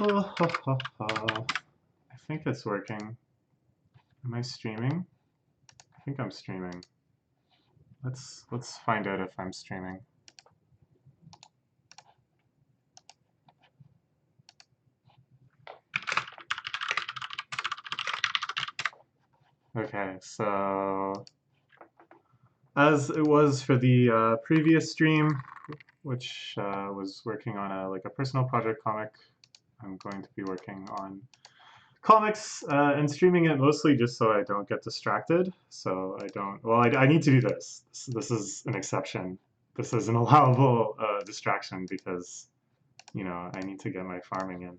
Oh, ho, ho, ho. I think it's working. Am I streaming? I think I'm streaming. Let's find out if I'm streaming. Okay, so as it was for the previous stream, which was working on a personal project comic, I'm going to be working on comics and streaming it mostly just so I don't get distracted. So I don't. Well, I need to do this. This is an exception. This is an allowable distraction because I need to get my farming in.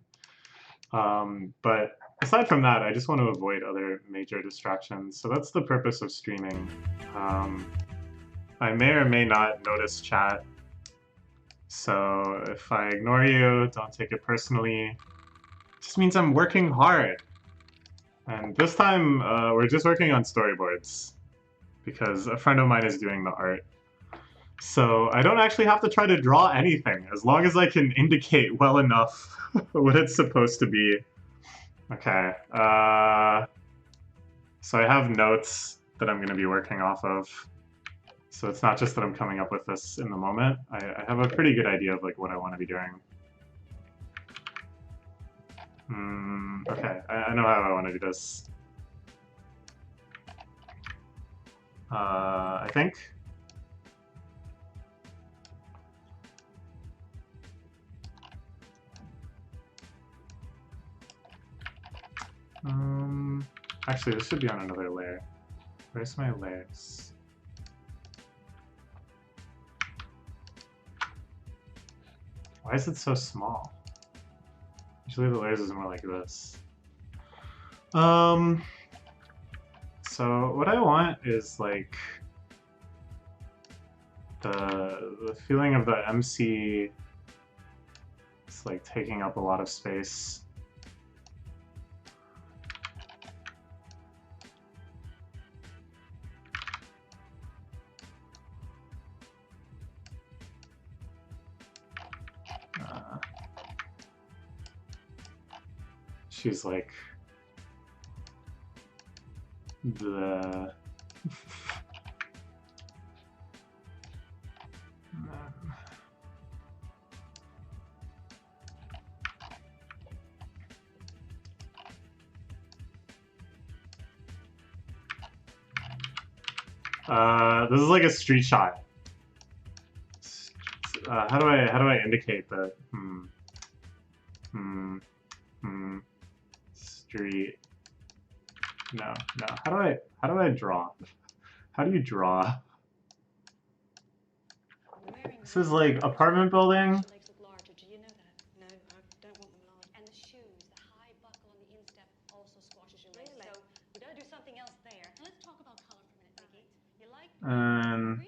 But aside from that, I just want to avoid other major distractions. So that's the purpose of streaming. I may or may not notice chat. So if I ignore you, don't take it personally. It just means I'm working hard. And this time, we're just working on storyboards because a friend of mine is doing the art. So I don't actually have to try to draw anything, as long as I can indicate well enough what it's supposed to be. Okay, so I have notes that I'm going to be working off of. So it's not just that I'm coming up with this in the moment. I have a pretty good idea of what I want to be doing. Okay, I know how I want to do this. I think. Actually, this should be on another layer. Where's my layers? Why is it so small? Usually the layers is more like this. So what I want is the feeling of the MC. It's taking up a lot of space. She's the this is like a street shot. How do I indicate that? Street. No. How do I draw? How do you draw? This is apartment building. And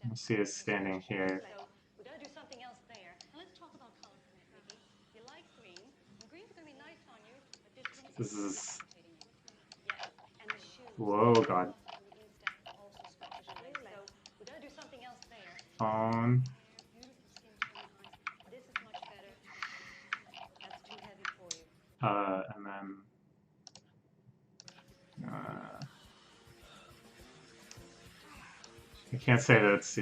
let's see it's standing here. This is... Whoa, God. Phone. And then... I can't say that it's...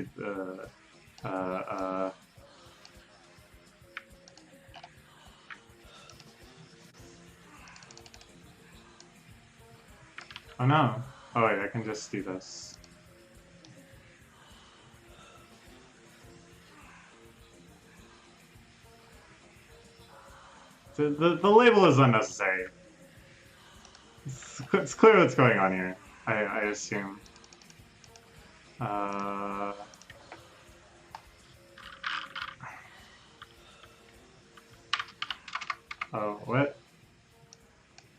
Oh no. Oh wait, I can just do this. The label is unnecessary. It's clear what's going on here, I assume. Oh, what?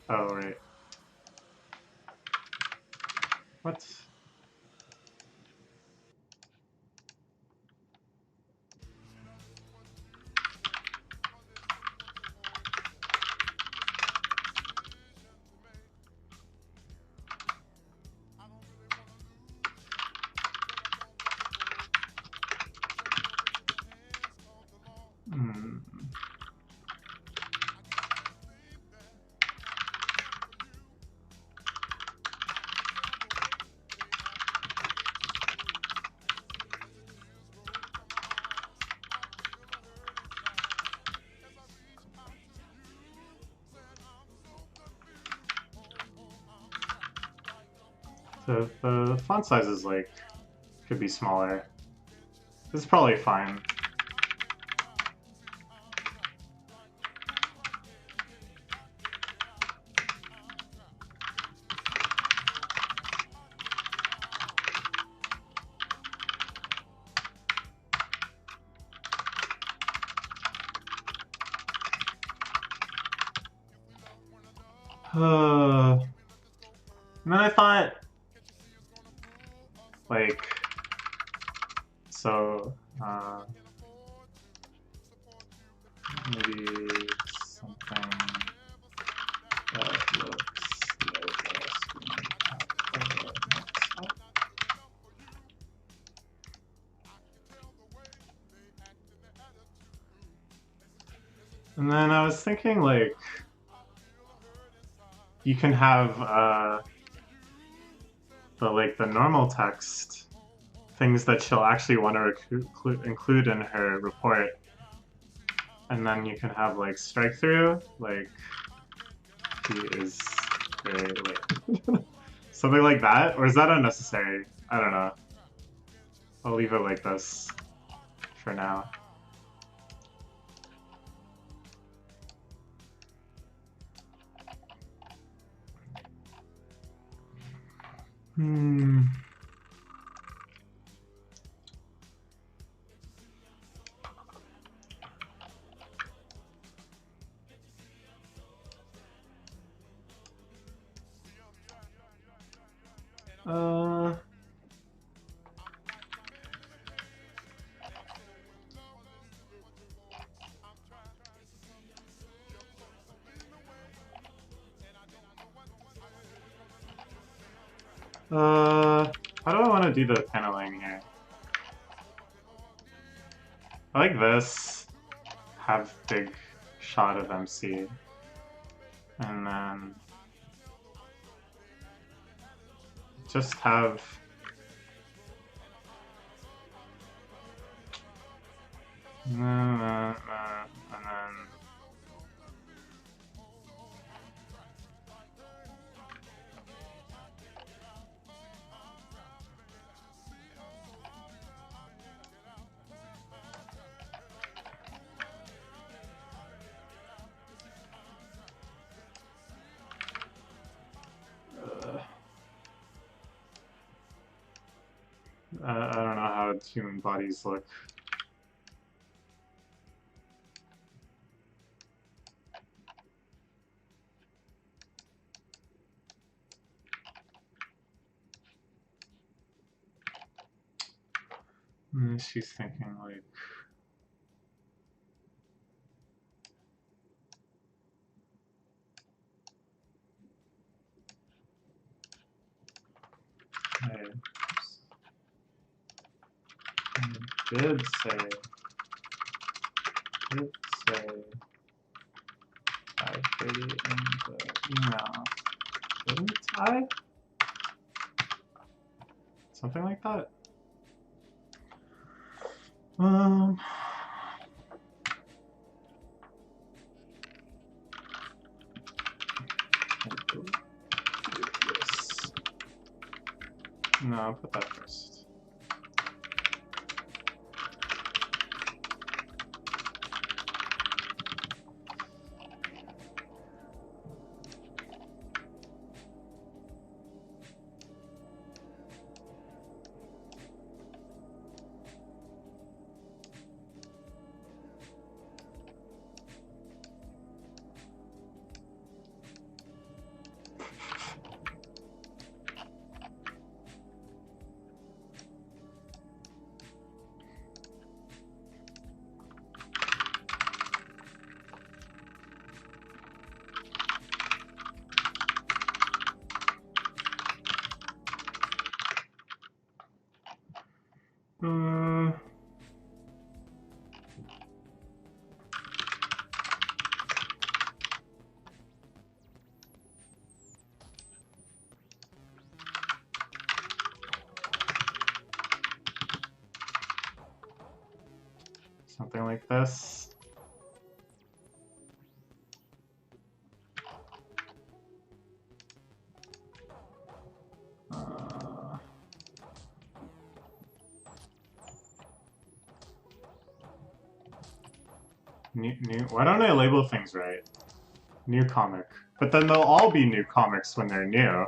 Oh, right. What? The font size is like, could be smaller. This is probably fine. And then I thought, like, so, maybe something that looks like a screen. And then I was thinking, like, you can have the normal text, things that she'll actually want to include in her report, and then you can have like strike through, like he is very late. Something like that, or is that unnecessary? I don't know. I'll leave it like this for now. How do I want to do the paneling here? I like this. Have big shot of MC. And then just have and then I don't know how human bodies look. And she's thinking like, I did say I in the email. Didn't I? Something like that. No, I'll put that first. Something like this. Why don't I label things right? New comic. But then they'll all be new comics when they're new.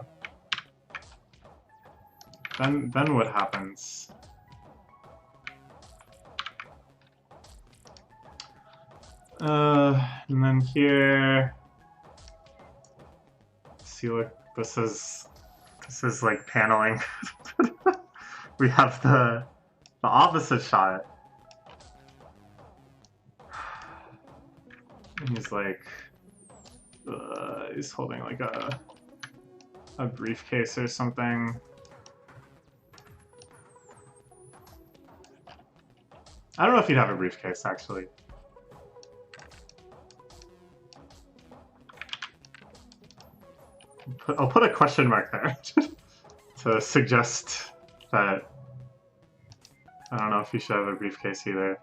Then what happens? And then here, see, look, this is like paneling. We have the opposite shot. And he's like, he's holding like a briefcase or something. I don't know if he'd have a briefcase, actually. I'll put a question mark there to suggest that I don't know if he should have a briefcase either.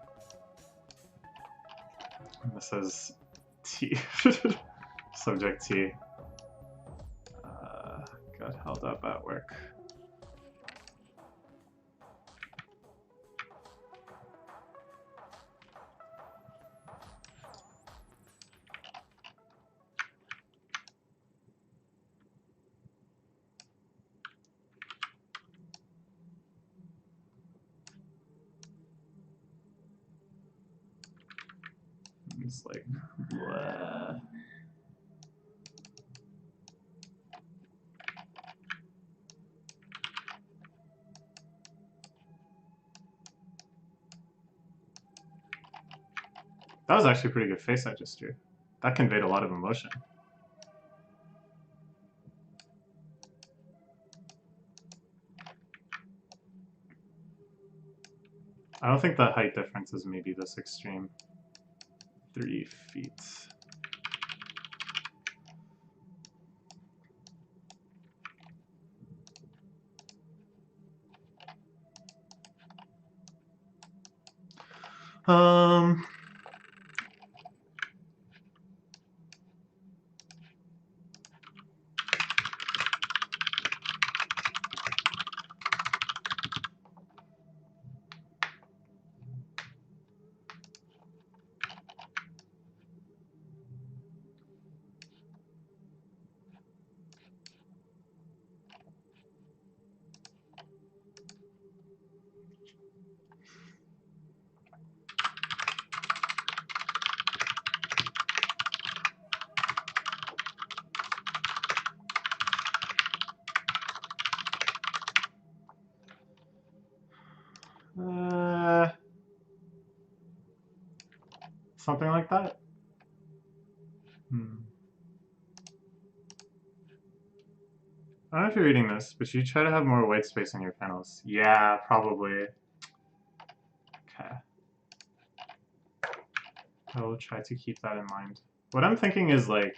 And this is T. Subject T. Got held up at work. It's like, bleh. That was actually a pretty good face I just drew. That conveyed a lot of emotion. I don't think the height difference is maybe this extreme. 3 feet. Something like that. I don't know if you're reading this, but you try to have more white space in your panels. Yeah, probably. Okay. I will try to keep that in mind. What I'm thinking is like,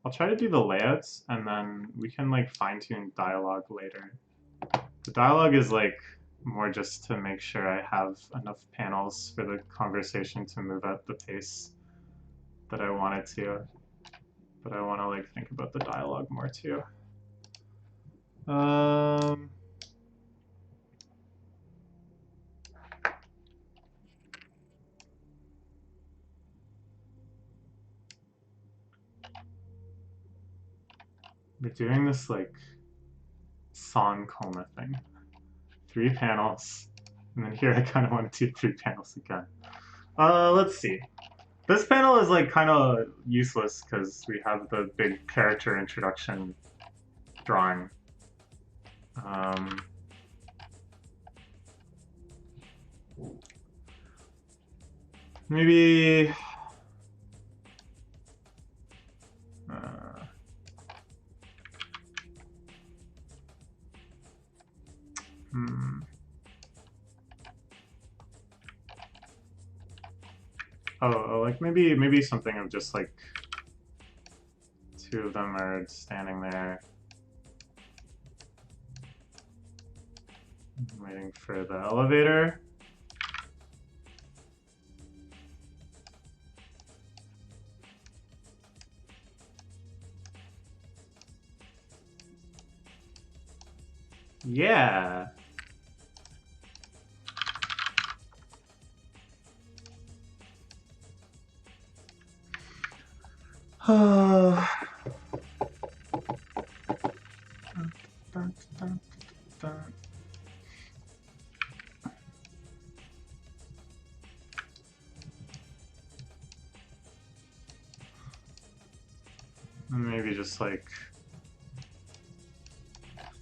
I'll try to do the layouts and then we can like fine-tune dialogue later. The dialogue is like more just to make sure I have enough panels for the conversation to move at the pace that I want it to. But I want to like think about the dialogue more too. We're doing this like San coma thing. 3 panels, and then here I kind of want to do 3 panels again. Let's see. This panel is like kind of useless because we have the big character introduction drawing. Maybe Oh, like maybe something of just like 2 of them are standing there waiting for the elevator. Yeah. Maybe just like...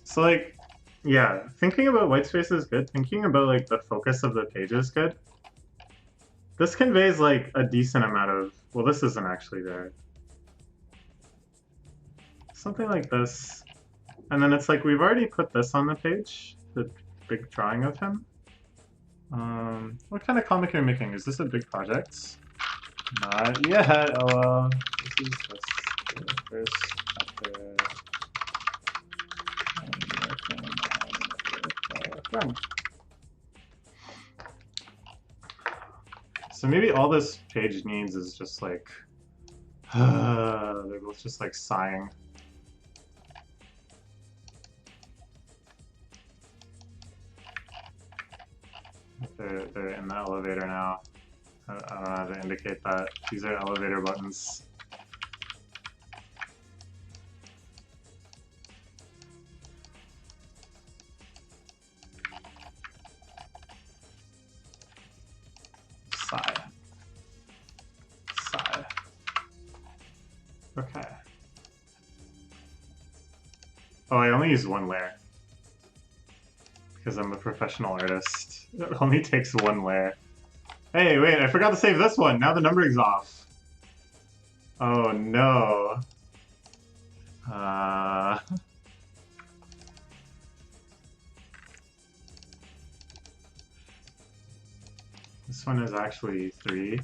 So like, yeah, thinking about white space is good. Thinking about like the focus of the page is good. This conveys like a decent amount of, well, this isn't actually there. Something like this. And then it's like, we've already put this on the page, the big drawing of him. What kind of comic are you making? Is this a big project? Not yet. Oh well. This is the first chapter. I'm working on with a friend. So maybe all this page needs is just like, they're both just like sighing. They're in the elevator now. I don't know how to indicate that. These are elevator buttons. Sigh. Sigh. Okay. Oh, I only use one layer. Because I'm a professional artist. It only takes one layer. Hey, wait, I forgot to save this one. Now the numbering's off. Oh no. This one is actually 3.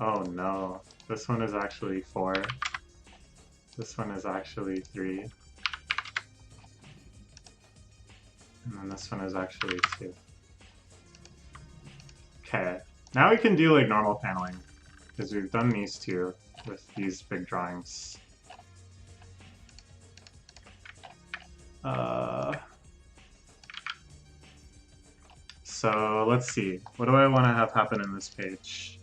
Oh no. This one is actually 4. This one is actually 3. And then this one is actually 2. Okay. Now we can do like normal paneling. Because we've done these two with these big drawings. So let's see. What do I want to have happen in this page?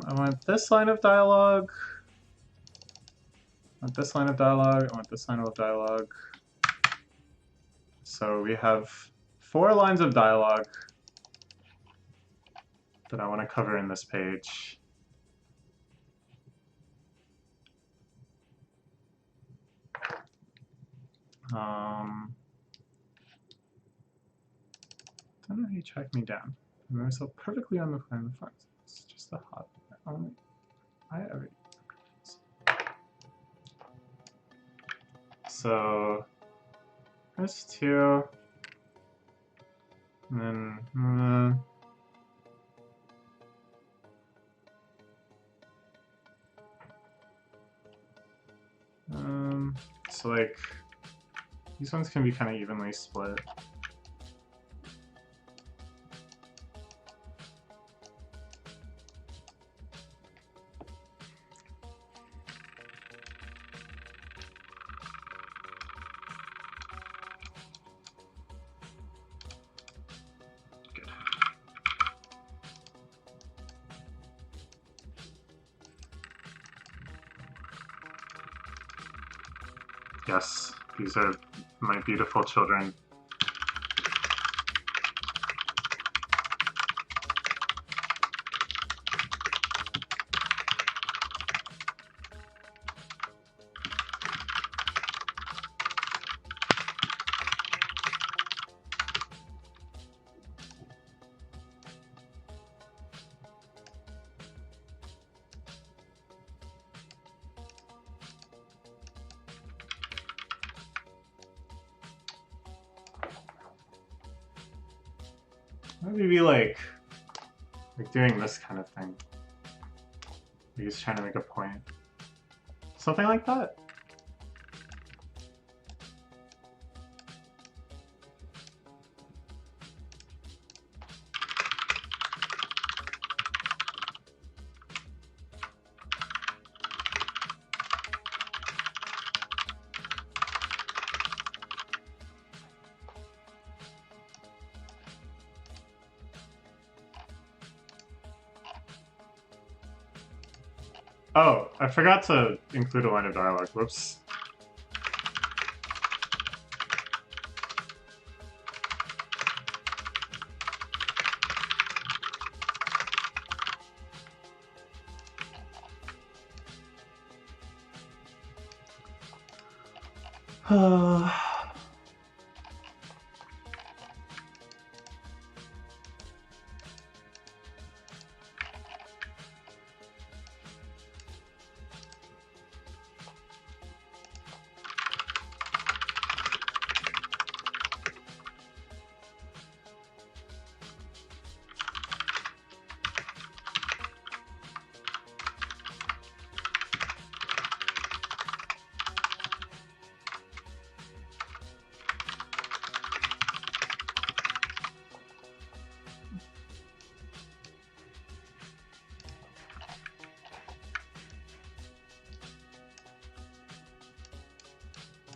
I want this line of dialogue. I want this line of dialogue. I want this line of dialogue. So we have 4 lines of dialogue that I want to cover in this page. Don't know how you track me down. I remember myself perfectly on the front. It's just the hot. Only I ever. So there's 2, and then so like these ones can be kind of evenly split. Yes, these are my beautiful children. Maybe like doing this kind of thing. He's trying to make a point. Something like that. Oh, I forgot to include a line of dialogue. Whoops.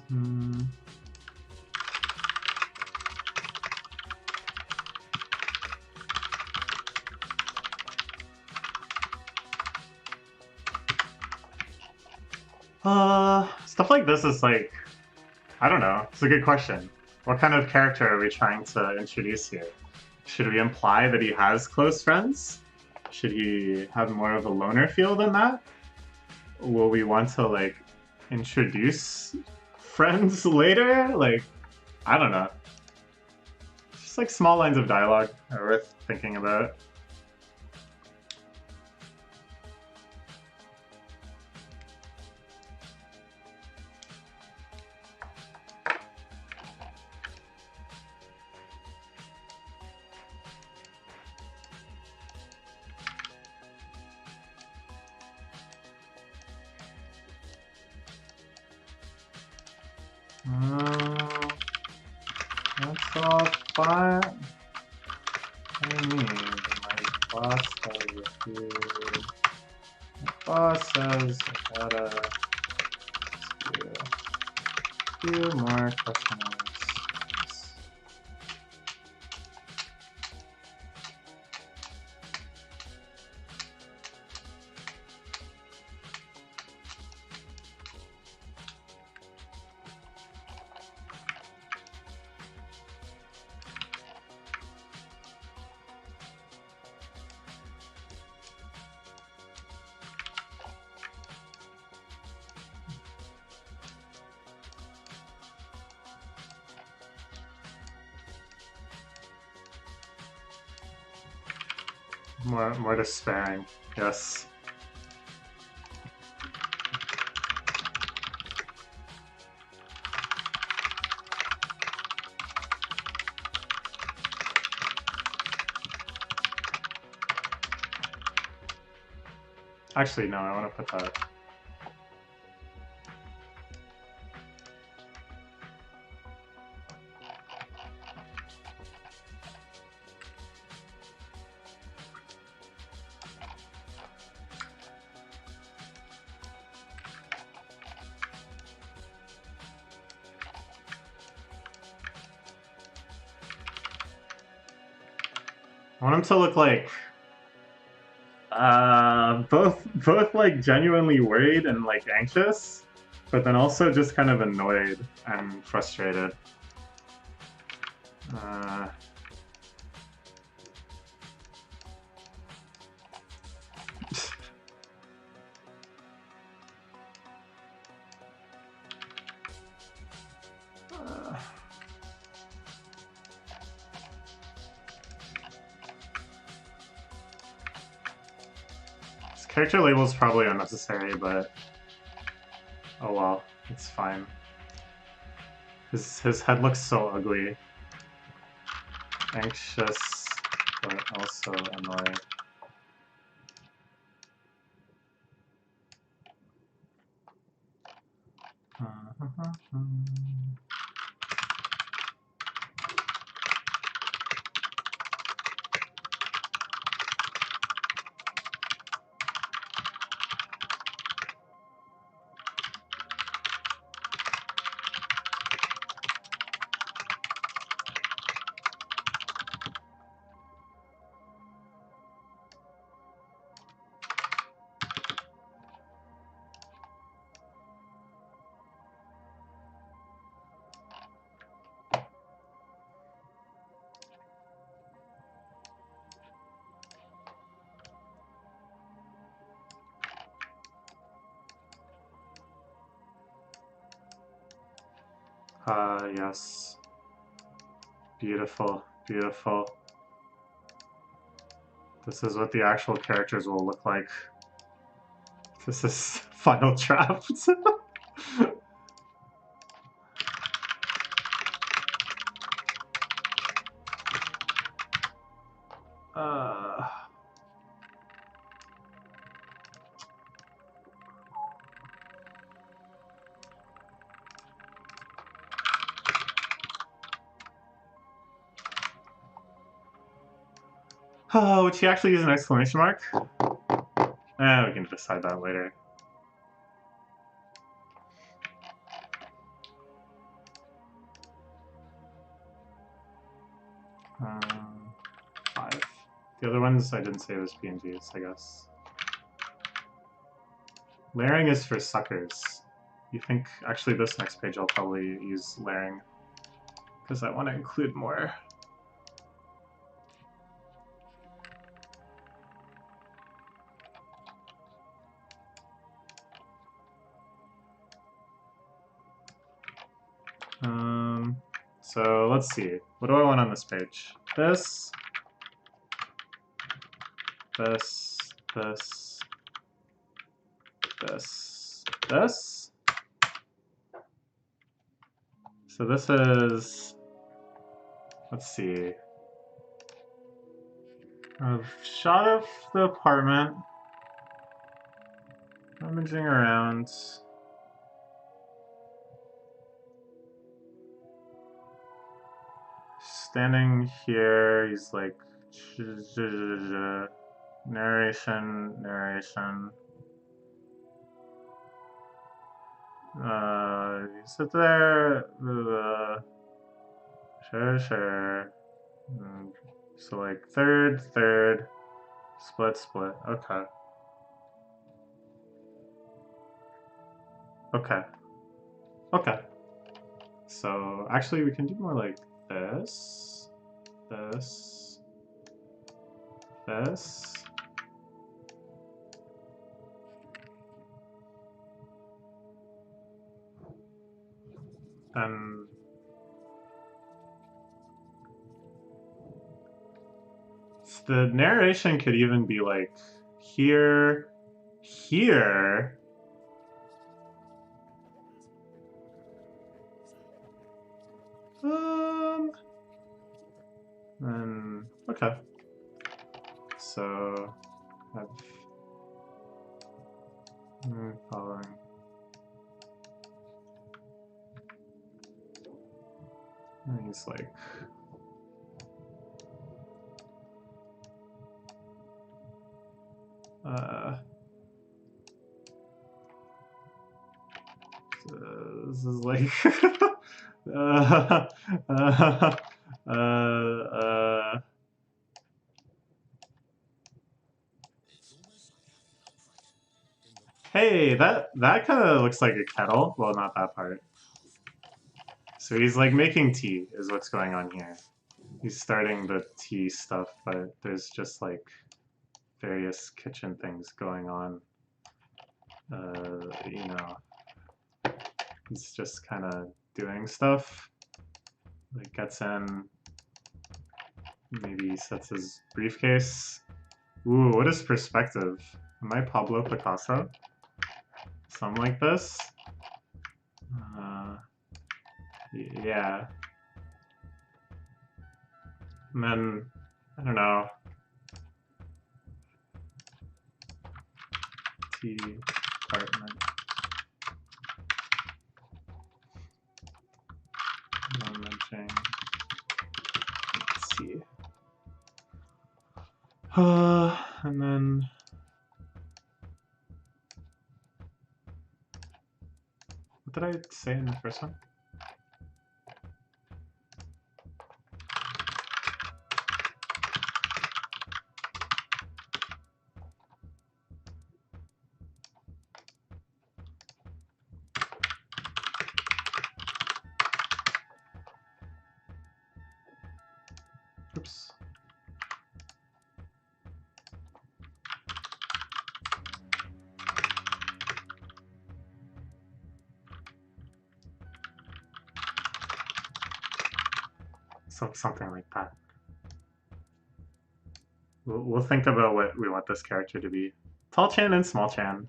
Hmm. Stuff like this is like, I don't know. It's a good question. What kind of character are we trying to introduce here? Should we imply that he has close friends? Should he have more of a loner feel than that? Will we want to like introduce friends later? Like, I don't know. Just like small lines of dialogue are worth thinking about. That's all fine. I mean, my boss has a few. My boss says I gotta do a few more customers. More despairing, yes. Actually, no, I want to put that. I want him to look like both like genuinely worried and like anxious, but then also just kind of annoyed and frustrated. Uh, His character label is probably unnecessary, but oh well, it's fine. His head looks so ugly. Anxious, but also annoyed. Yes. Beautiful, beautiful. This is what the actual characters will look like. This is final draft. uh, oh, would she actually use an exclamation mark? We can decide that later. Five. The other ones I didn't say was PNGs, I guess. Layering is for suckers. You think, actually this next page I'll probably use layering because I want to include more. So let's see. What do I want on this page? This, this, this, this. So this is, let's see, a shot of the apartment, rummaging around. Standing here, he's like, narration. You sit there, sure. So like third, split. Okay. So actually we can do more like this. And the narration could even be like here. And okay. So have following. And he's like this is like hey, that kind of looks like a kettle. Well, not that part. So he's like making tea is what's going on here. He's starting the tea stuff, but there's just like various kitchen things going on. You know, he's just kind of doing stuff. Like gets in, maybe sets his briefcase. Ooh, what is perspective? Am I Pablo Picasso? Something like this? Yeah. And then, I don't know. Tea apartment. Rummaging. Let's see. And then what did I say in the first one? Oops. something like that. We'll think about what we want this character to be. Tall Chan and Small Chan.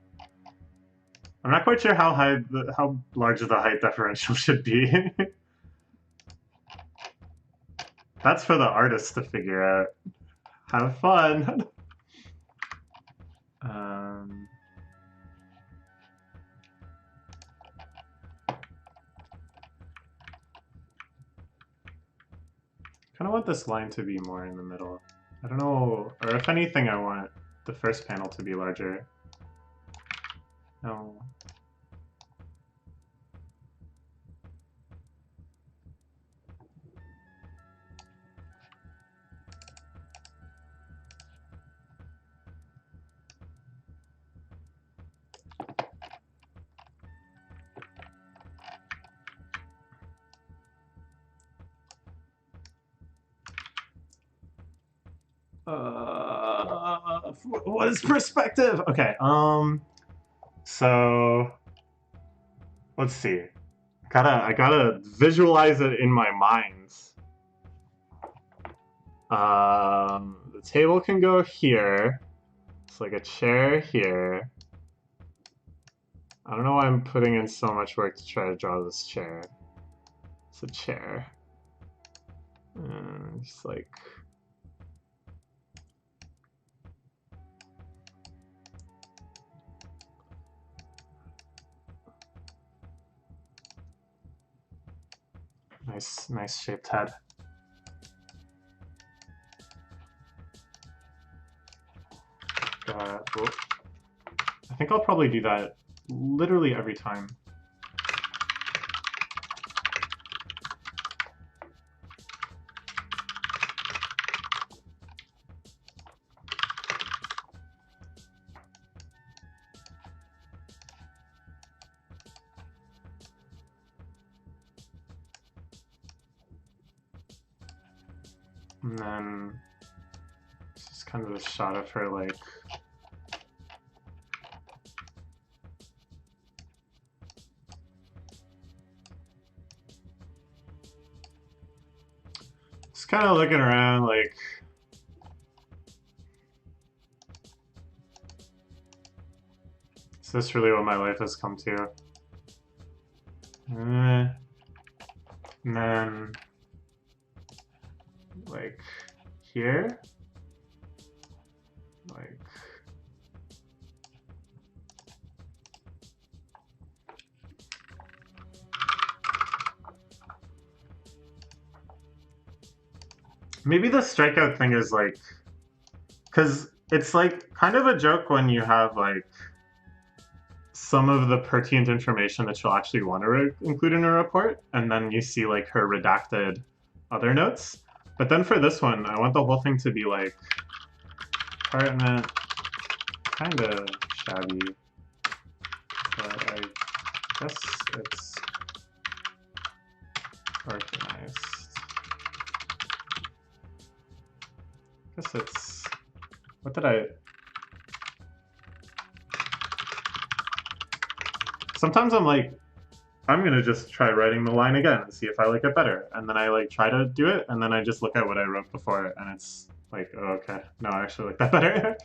I'm not quite sure how large the height differential should be. That's for the artist to figure out. Have fun. Kind of want this line to be more in the middle. I don't know, or if anything, I want the first panel to be larger. No. What is perspective? Okay, so let's see. I gotta visualize it in my mind. The table can go here. It's like a chair here. I don't know why I'm putting in so much work to try to draw this chair. It's a chair. Just like... Nice shaped head. I think I'll probably do that literally every time. And then this is kind of a shot of her like just kind of looking around like is this really what my life has come to? And then like here, like maybe the strikeout thing is like, because it's like kind of a joke when you have like some of the pertinent information that you'll actually want to include in a report, and then you see like her redacted other notes. But then for this one, I want the whole thing to be like apartment, kind of shabby, but I guess it's organized. I guess it's, what did I? Sometimes I'm like, I'm gonna just try writing the line again and see if I like it better. And then I like try to do it, and then I just look at what I wrote before, and it's like, oh, okay, no, I actually like that better.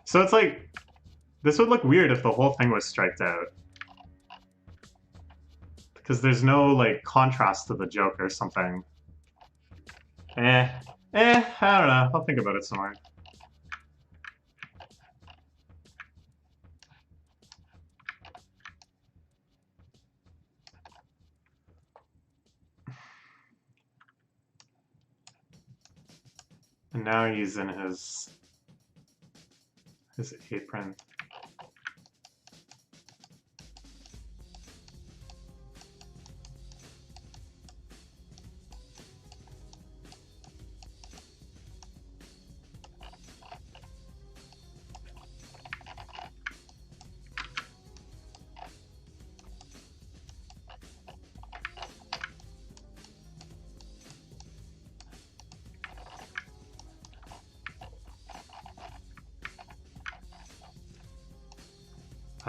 So it's like, this would look weird if the whole thing was striked out. Because there's no like contrast to the joke or something. I don't know, I'll think about it some more. And now he's in his apron.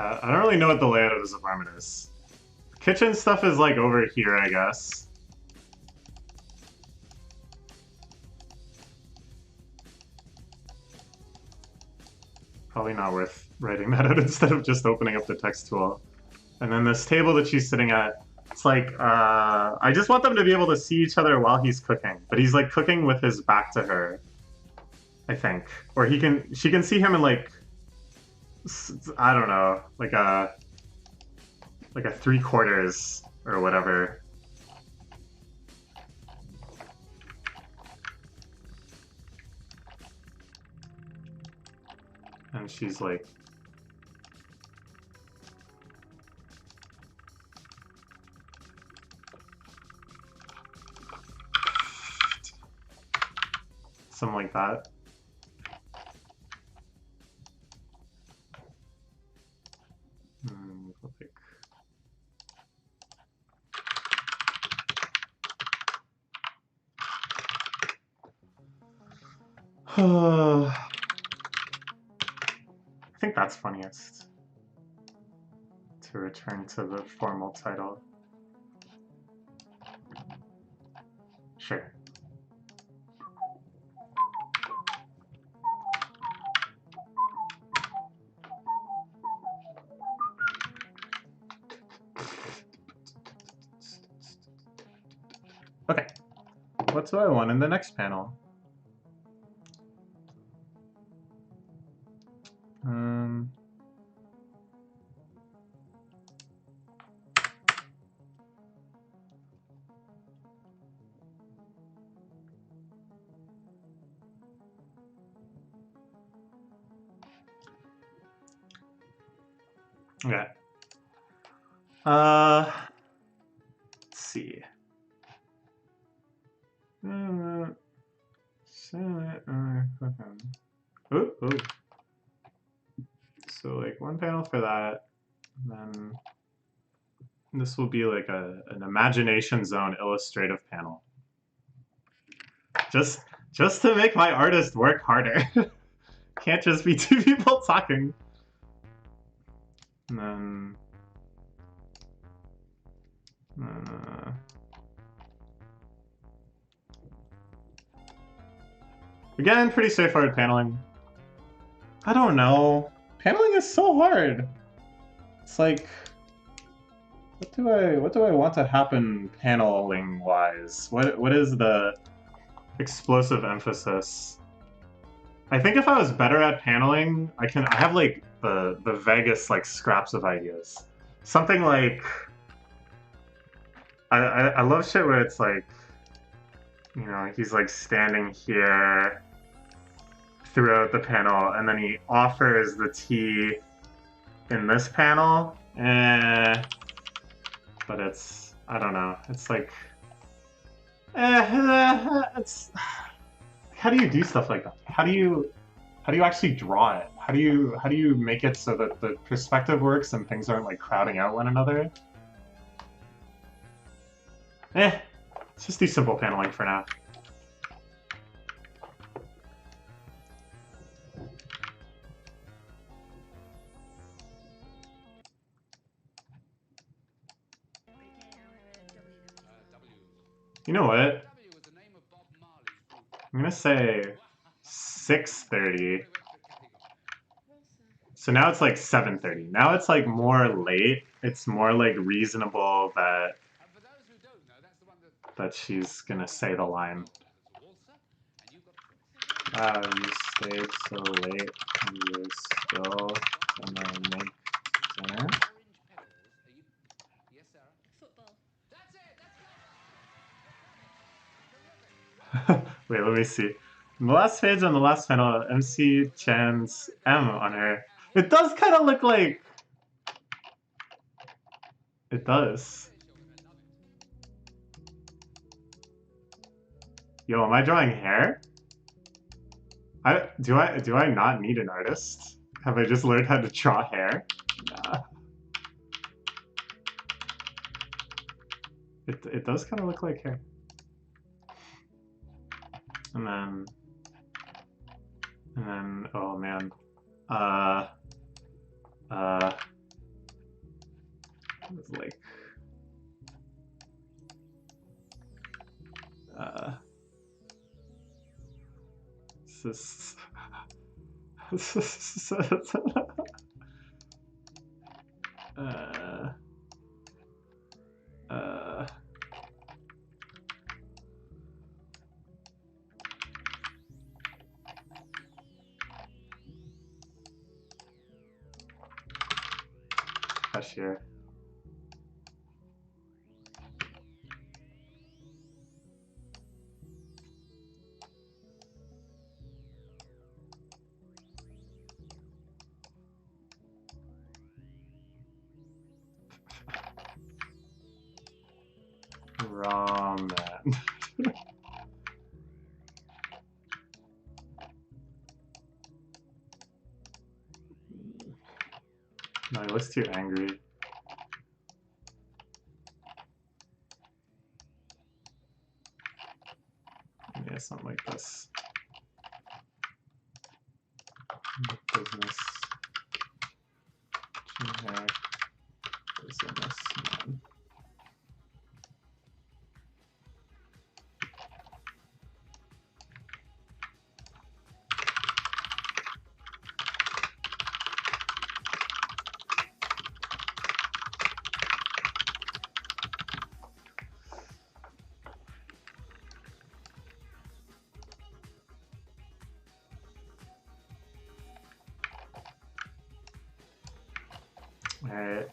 I don't really know what the layout of this apartment is. Kitchen stuff is like over here, I guess. probably not worth writing that out instead of just opening up the text tool. And then this table that she's sitting at, it's like, I just want them to be able to see each other while he's cooking. But he's like cooking with his back to her, I think. Or she can see him in like, I don't know, like a 3/4 or whatever. And she's like, something like that. I think that's funniest. To return to the formal title. Sure. Okay. What do I want in the next panel? Okay. Let's see. Ooh, ooh. So like one panel for that, and then this will be like an imagination zone illustrative panel. Just to make my artist work harder. Can't just be two people talking. And then again, pretty straightforward paneling. I don't know. Paneling is so hard. It's like, what do I want to happen paneling wise? What is the explosive emphasis? I think if I was better at paneling, I have like the vaguest like scraps of ideas. Something like I love shit where it's like, you know, he's like standing here throughout the panel, and then he offers the tea in this panel. But it's, I don't know. It's like, it's. How do you do stuff like that? How do you actually draw it? How do you make it so that the perspective works and things aren't like crowding out one another? Let's just do simple paneling for now. You know what? I'm gonna say 6:30. So now it's like 7:30. Now it's like more late. It's more like reasonable that she's gonna say the line. You stayed so late and you're still gonna make dinner? Wait, let me see. On the last page on the last panel, MC Chan's M on her. It does kind of look like... It does. Yo, am I drawing hair? Do I not need an artist? Have I just learned how to draw hair? Nah. It does kind of look like hair. And then, oh man. It's like, this is, uh, uh, cashier. Ramen. No, he looks too angry. Yeah, something like this. Business. Generic businessman. Alright.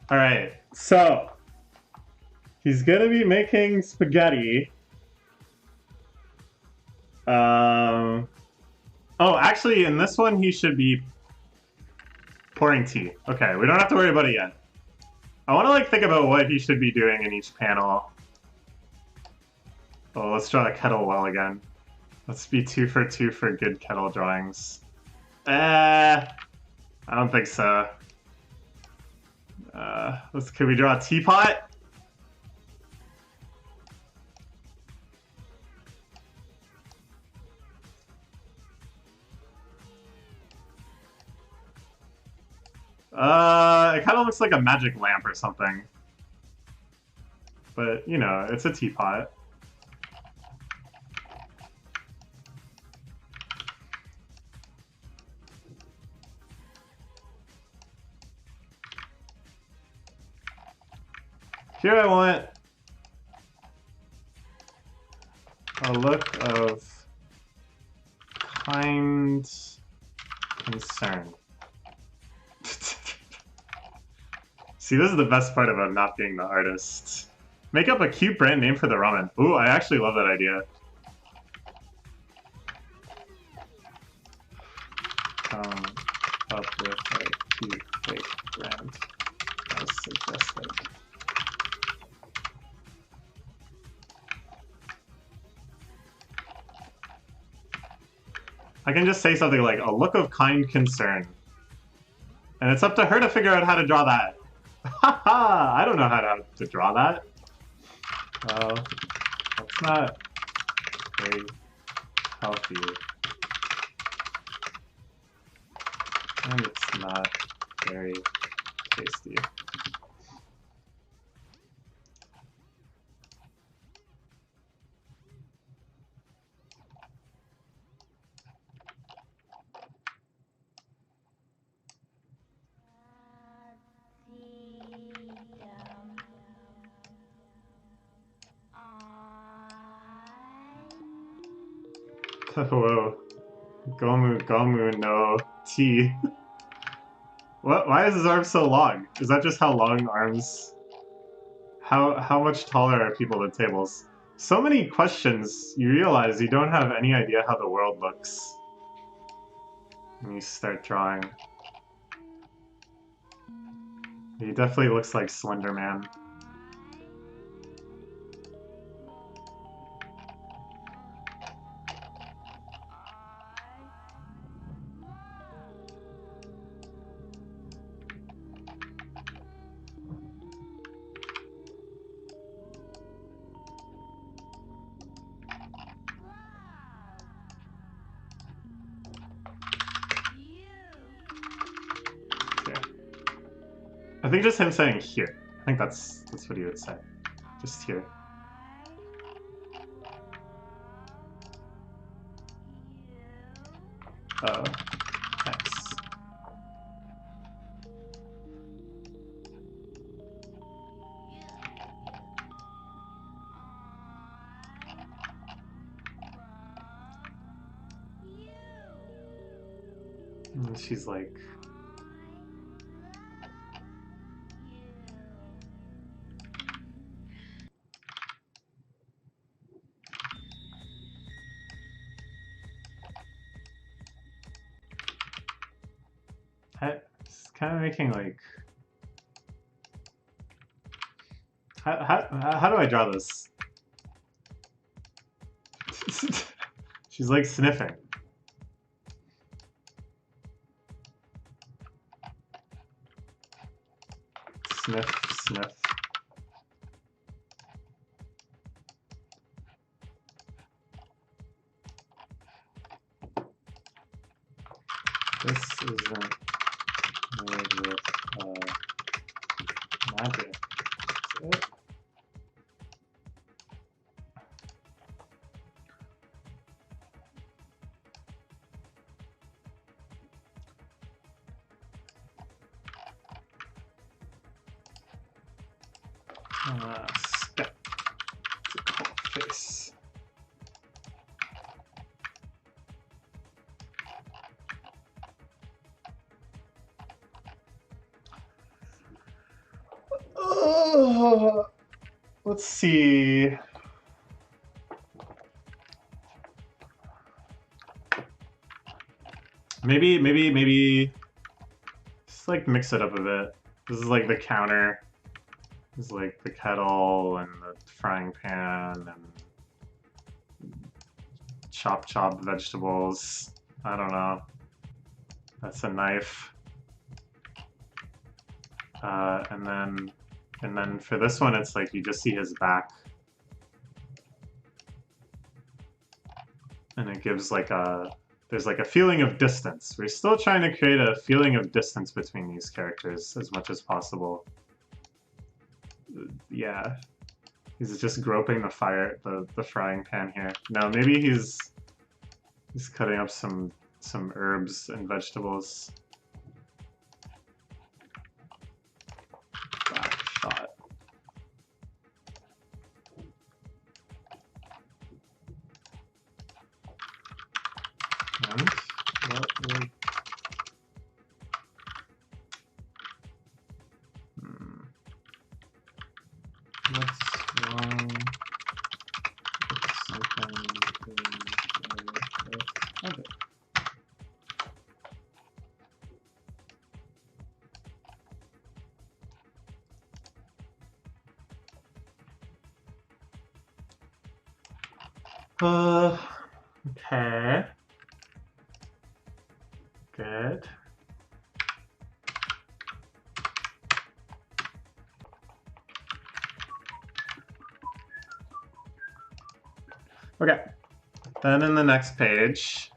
Alright, so he's gonna be making spaghetti. Oh, actually, in this one, he should be pouring tea. Okay, we don't have to worry about it yet. I want to like think about what he should be doing in each panel. Oh, let's draw the kettle well again. Let's be 2 for 2 for good kettle drawings. I don't think so. Could we draw a teapot? It kind of looks like a magic lamp or something. But, you know, it's a teapot. Here I want a look of kind concern. See, this is the best part about not being the artist. Make up a cute brand name for the ramen. Ooh, I actually love that idea. Come up with a cute fake brand as suggested. I can just say something like, a look of kind concern. And it's up to her to figure out how to draw that. Haha! I don't know how to draw that. Well, that's not very healthy. And it's not very tasty. Whoa. Gomu Gomu no tea. What? Why is his arm so long? Is that just how long arms... How much taller are people than tables? So many questions, you realize you don't have any idea how the world looks when you start drawing. He definitely looks like Slender Man. I think just him saying here. I think that's what he would say. Just here. Oh, thanks. And she's like, it's kind of making like, how do I draw this? She's like sniffing. Sniff, sniff. This isn't made with magic. Is it? Skeptical face. Let's see. Maybe just like mix it up a bit. This is like the counter. This is like the kettle and the frying pan and chop vegetables. I don't know. That's a knife. And then for this one, it's like you just see his back. And it gives like there's like a feeling of distance. We're still trying to create a feeling of distance between these characters as much as possible. Yeah. He's just groping the frying pan here. No, maybe he's cutting up some herbs and vegetables. Back shot. And what would what's wrong with something okay. Okay. Good. Okay. Then in the next page,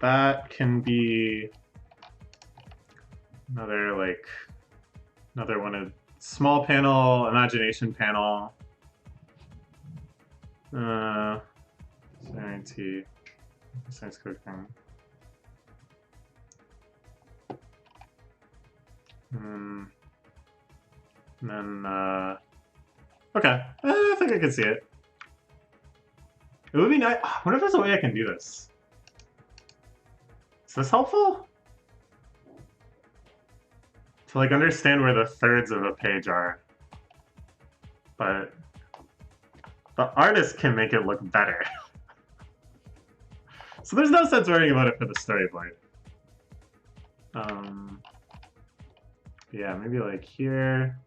that can be another one of small panel, imagination panel. Serenity, science cooking. And then, okay, I think I can see it. It would be nice. What if there's a way I can do this? Is this helpful? To like understand where the thirds of a page are. But the artist can make it look better. So there's no sense worrying about it for the storyboard. Yeah, maybe like here.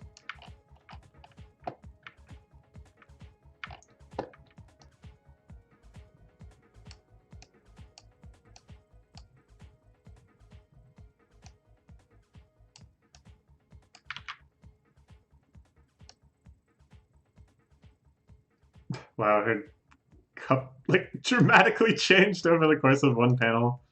Wow, her cup like dramatically changed over the course of one panel.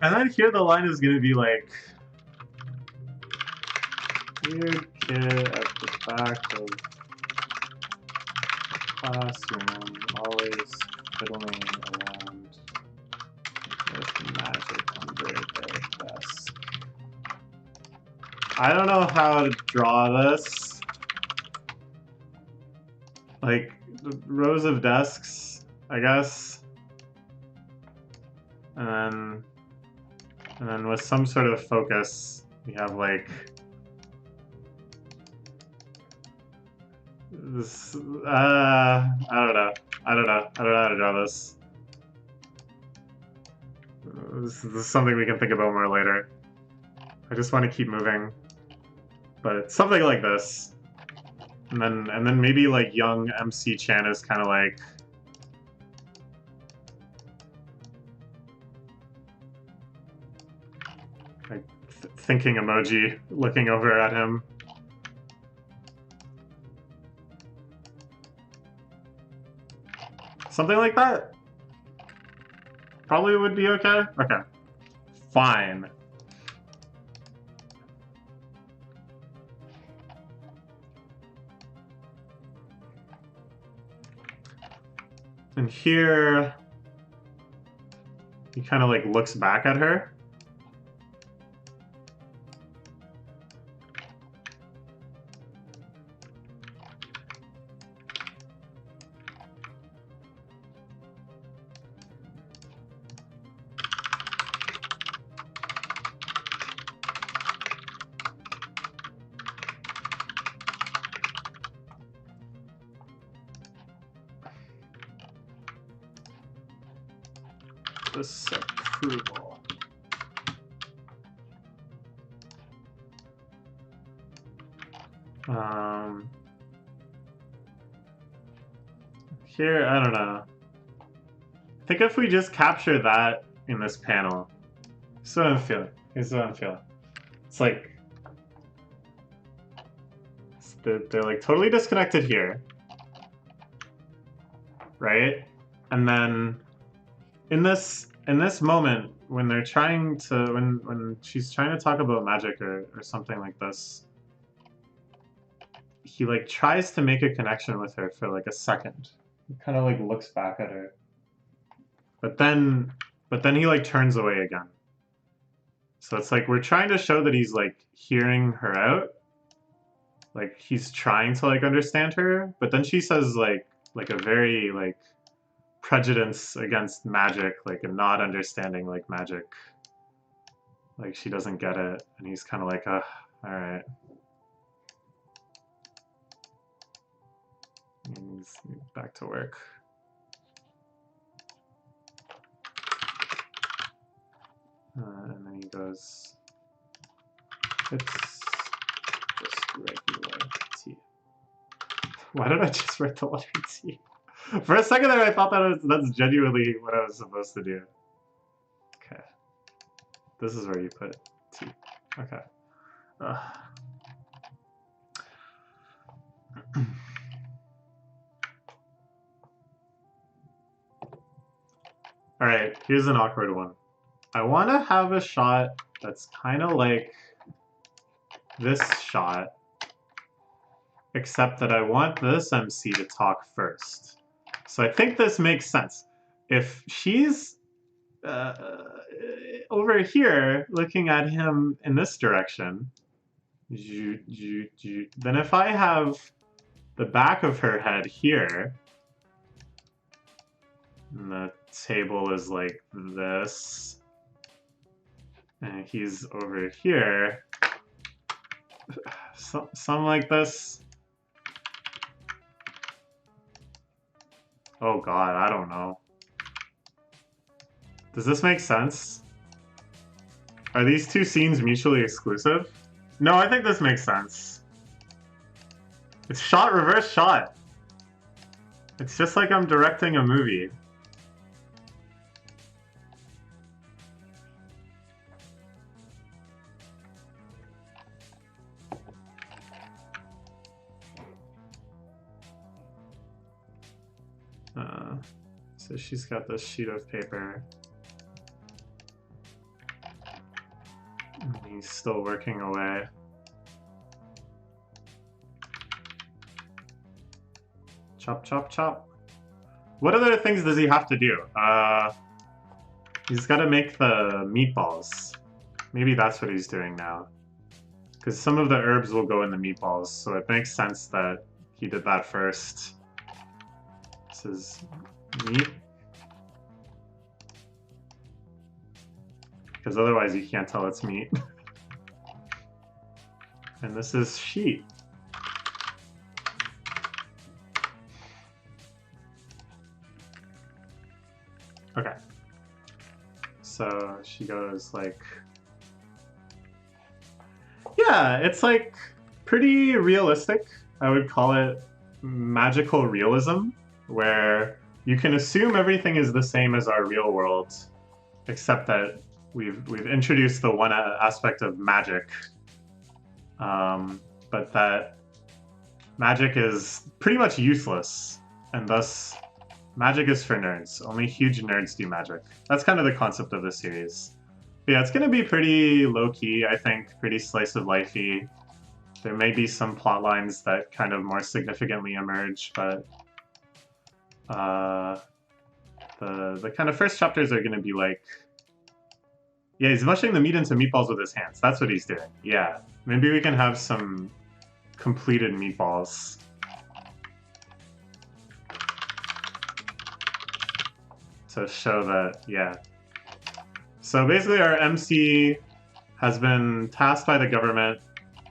And then here the line is gonna be like, weird kid at the back of classroom, always fiddling around with magic under their desk. I don't know how to draw this. Like, rows of desks, I guess. And then with some sort of focus, we have like this. I don't know. I don't know how to draw this. This is something we can think about more later. I just want to keep moving, but something like this, and then maybe like young MC Chan is kind of like. Thinking emoji, looking over at him. Something like that? Probably would be okay? Okay. Fine. And here, he kind of like looks back at her. Disapproval. Here, I don't know. I think if we just capture that in this panel, here's what I'm feeling. Here's what I'm feeling. It's like they're like totally disconnected here, right? And then in this moment when they're trying to when she's trying to talk about magic or something like this, he like tries to make a connection with her for like a second. He kind of like looks back at her, but then he like turns away again. So it's like we're trying to show that he's like hearing her out, like he's trying to like understand her, but then she says like a very like prejudice against magic, like a not understanding like magic, like she doesn't get it, and he's kind of like, all right. He's back to work. And then he goes, it's just regular T. Why did I just write the letter T? For a second there, I thought that's genuinely what I was supposed to do. Okay. This is where you put T. Okay. Alright, here's an awkward one. I want to have a shot that's kind of like this shot, except that I want this MC to talk first. So I think this makes sense. If she's over here looking at him in this direction, then if I have the back of her head here, and the table is like this, and he's over here, something like this. Oh god, I don't know. Does this make sense? Are these two scenes mutually exclusive? No, I think this makes sense. It's shot, reverse shot. It's just like I'm directing a movie. So she's got this sheet of paper. And he's still working away. Chop, chop, chop. What other things does he have to do? He's got to make the meatballs. Maybe that's what he's doing now. Because some of the herbs will go in the meatballs, so it makes sense that he did that first. This is meat. Because otherwise you can't tell it's meat. And this is sheet. Okay. So she goes like... Yeah, it's like pretty realistic. I would call it magical realism, where you can assume everything is the same as our real world, except that we've introduced the one aspect of magic, but that magic is pretty much useless, and thus magic is for nerds. Only huge nerds do magic. That's kind of the concept of the series. But yeah, it's going to be pretty low-key, I think, pretty slice-of-life-y. There may be some plot lines that kind of more significantly emerge, but the kind of first chapters are going to be like... Yeah, he's mushing the meat into meatballs with his hands. That's what he's doing. Yeah. Maybe we can have some completed meatballs. To show that, yeah. So basically our MC has been tasked by the government.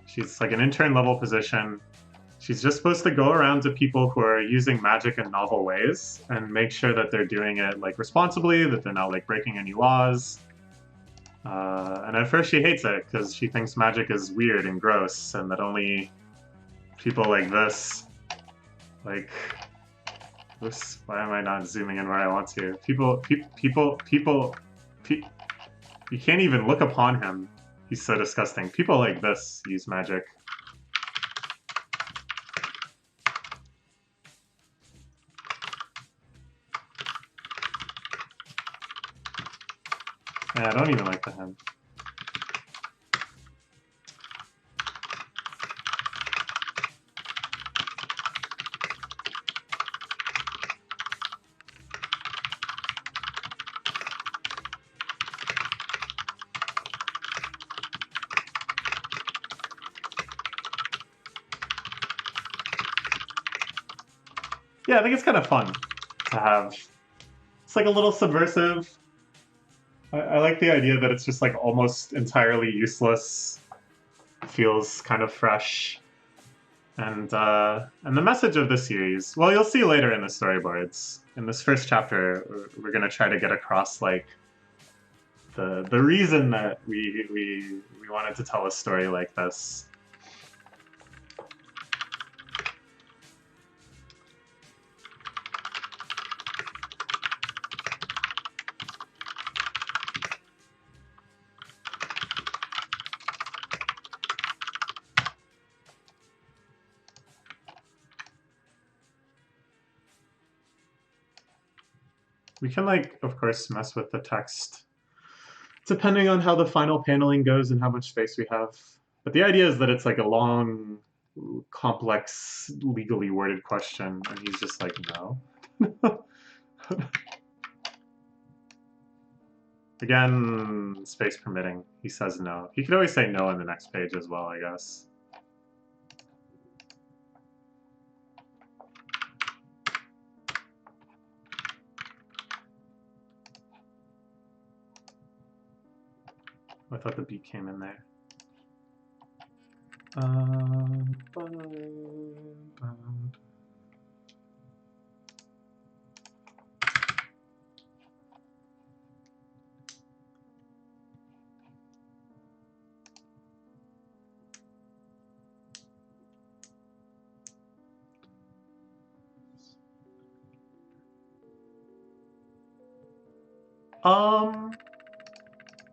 She's like an intern level position. She's just supposed to go around to people who are using magic in novel ways and make sure that they're doing it like responsibly, that they're not like breaking any laws. And at first she hates it because she thinks magic is weird and gross and that only people like this, like, oops, why am I not zooming in where I want to? You can't even look upon him. He's so disgusting. People like this use magic. Yeah, I don't even like the him. Yeah, I think it's kind of fun to have. It's like a little subversive. I like the idea that it's just like almost entirely useless. Feels kind of fresh. And the message of the series, well, you'll see later in the storyboards. In this first chapter, we're gonna try to get across like the reason that we wanted to tell a story like this. We can, like, of course, mess with the text depending on how the final paneling goes and how much space we have. But the idea is that it's like a long, complex, legally worded question, and he's just like, no. Again, space permitting, he says no. He could always say no on the next page as well, I guess. I thought the beat came in there.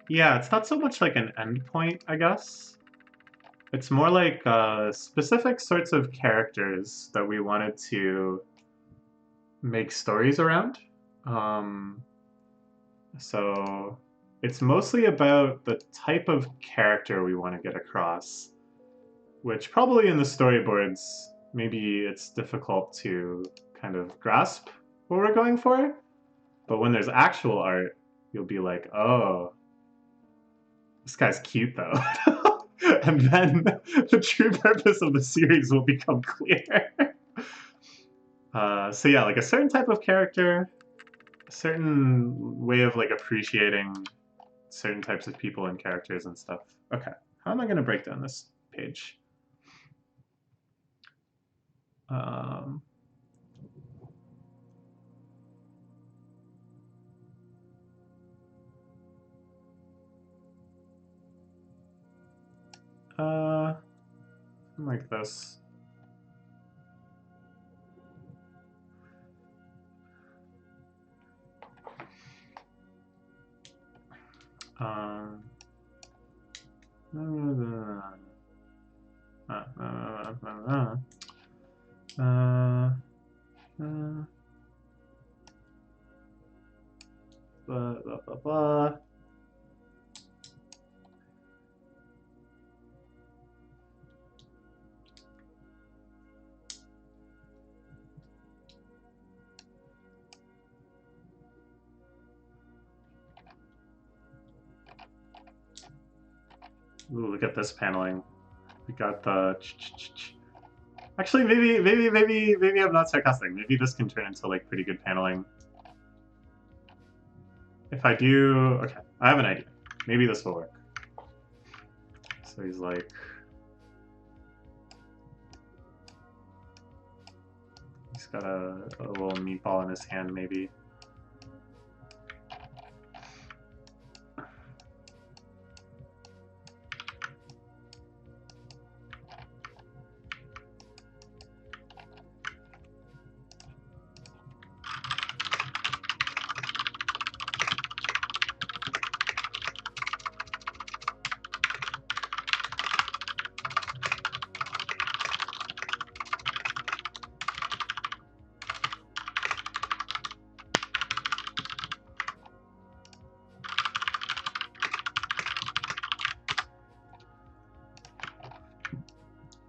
Yeah, it's not so much like an endpoint, I guess. It's more like specific sorts of characters that we wanted to make stories around. Um, so it's mostly about the type of character we want to get across, which probably in the storyboards, maybe it's difficult to kind of grasp what we're going for. But when there's actual art, you'll be like, oh, this guy's cute though. And then the true purpose of the series will become clear. So yeah, like a certain type of character, a certain way of like appreciating certain types of people and characters and stuff. Okay, how am I going to break down this page? Um, like this. Um, blah, blah, blah, blah. Ooh, look at this paneling. We got the. Actually, maybe I'm not sarcastic. Maybe this can turn into like pretty good paneling. If I do, okay, I have an idea. Maybe this will work. So he's like, he's got a little meatball in his hand, maybe.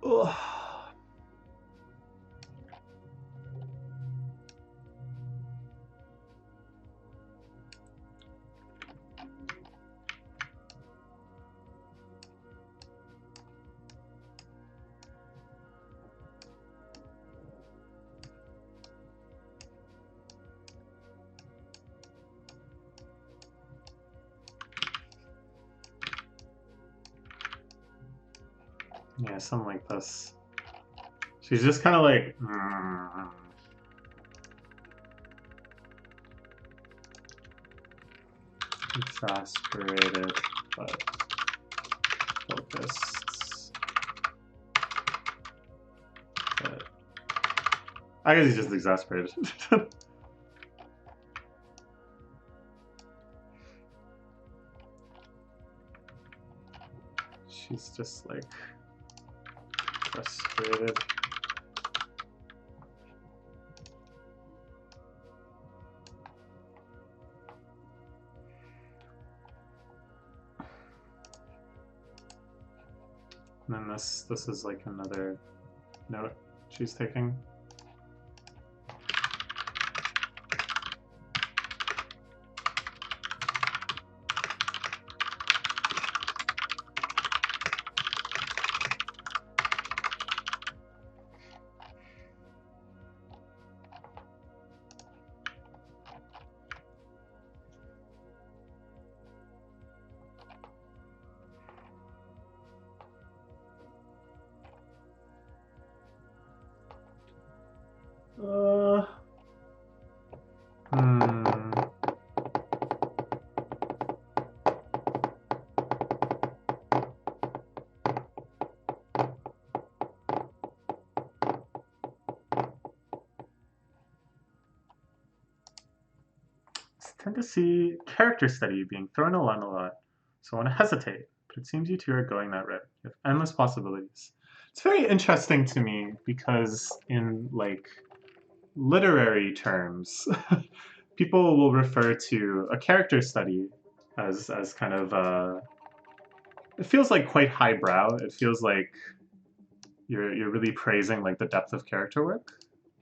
Ugh. Yeah, something like this. She's just kind of like, exasperated, but focused. But I guess he's just exasperated. She's just like frustrated. And then this is like another note she's taking. tend to see character study being thrown around a lot, so I want to hesitate, but it seems you two are going that route. You have endless possibilities. It's very interesting to me because in like literary terms, people will refer to a character study as kind of it feels like quite highbrow. It feels like you're really praising like the depth of character work,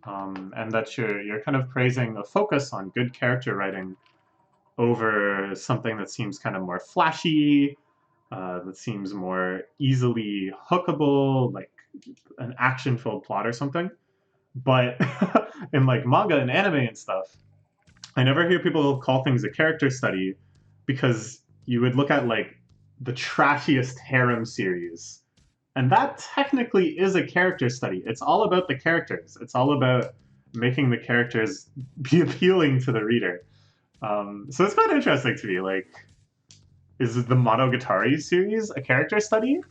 and that you're kind of praising a focus on good character writing over something that seems kind of more flashy, that seems more easily hookable, like an action-filled plot or something. But in like manga and anime and stuff, I never hear people call things a character study because you would look at like the trashiest harem series. And that technically is a character study. It's all about the characters. It's all about making the characters be appealing to the reader. So it's quite interesting to me. Like, is the Monogatari series a character study?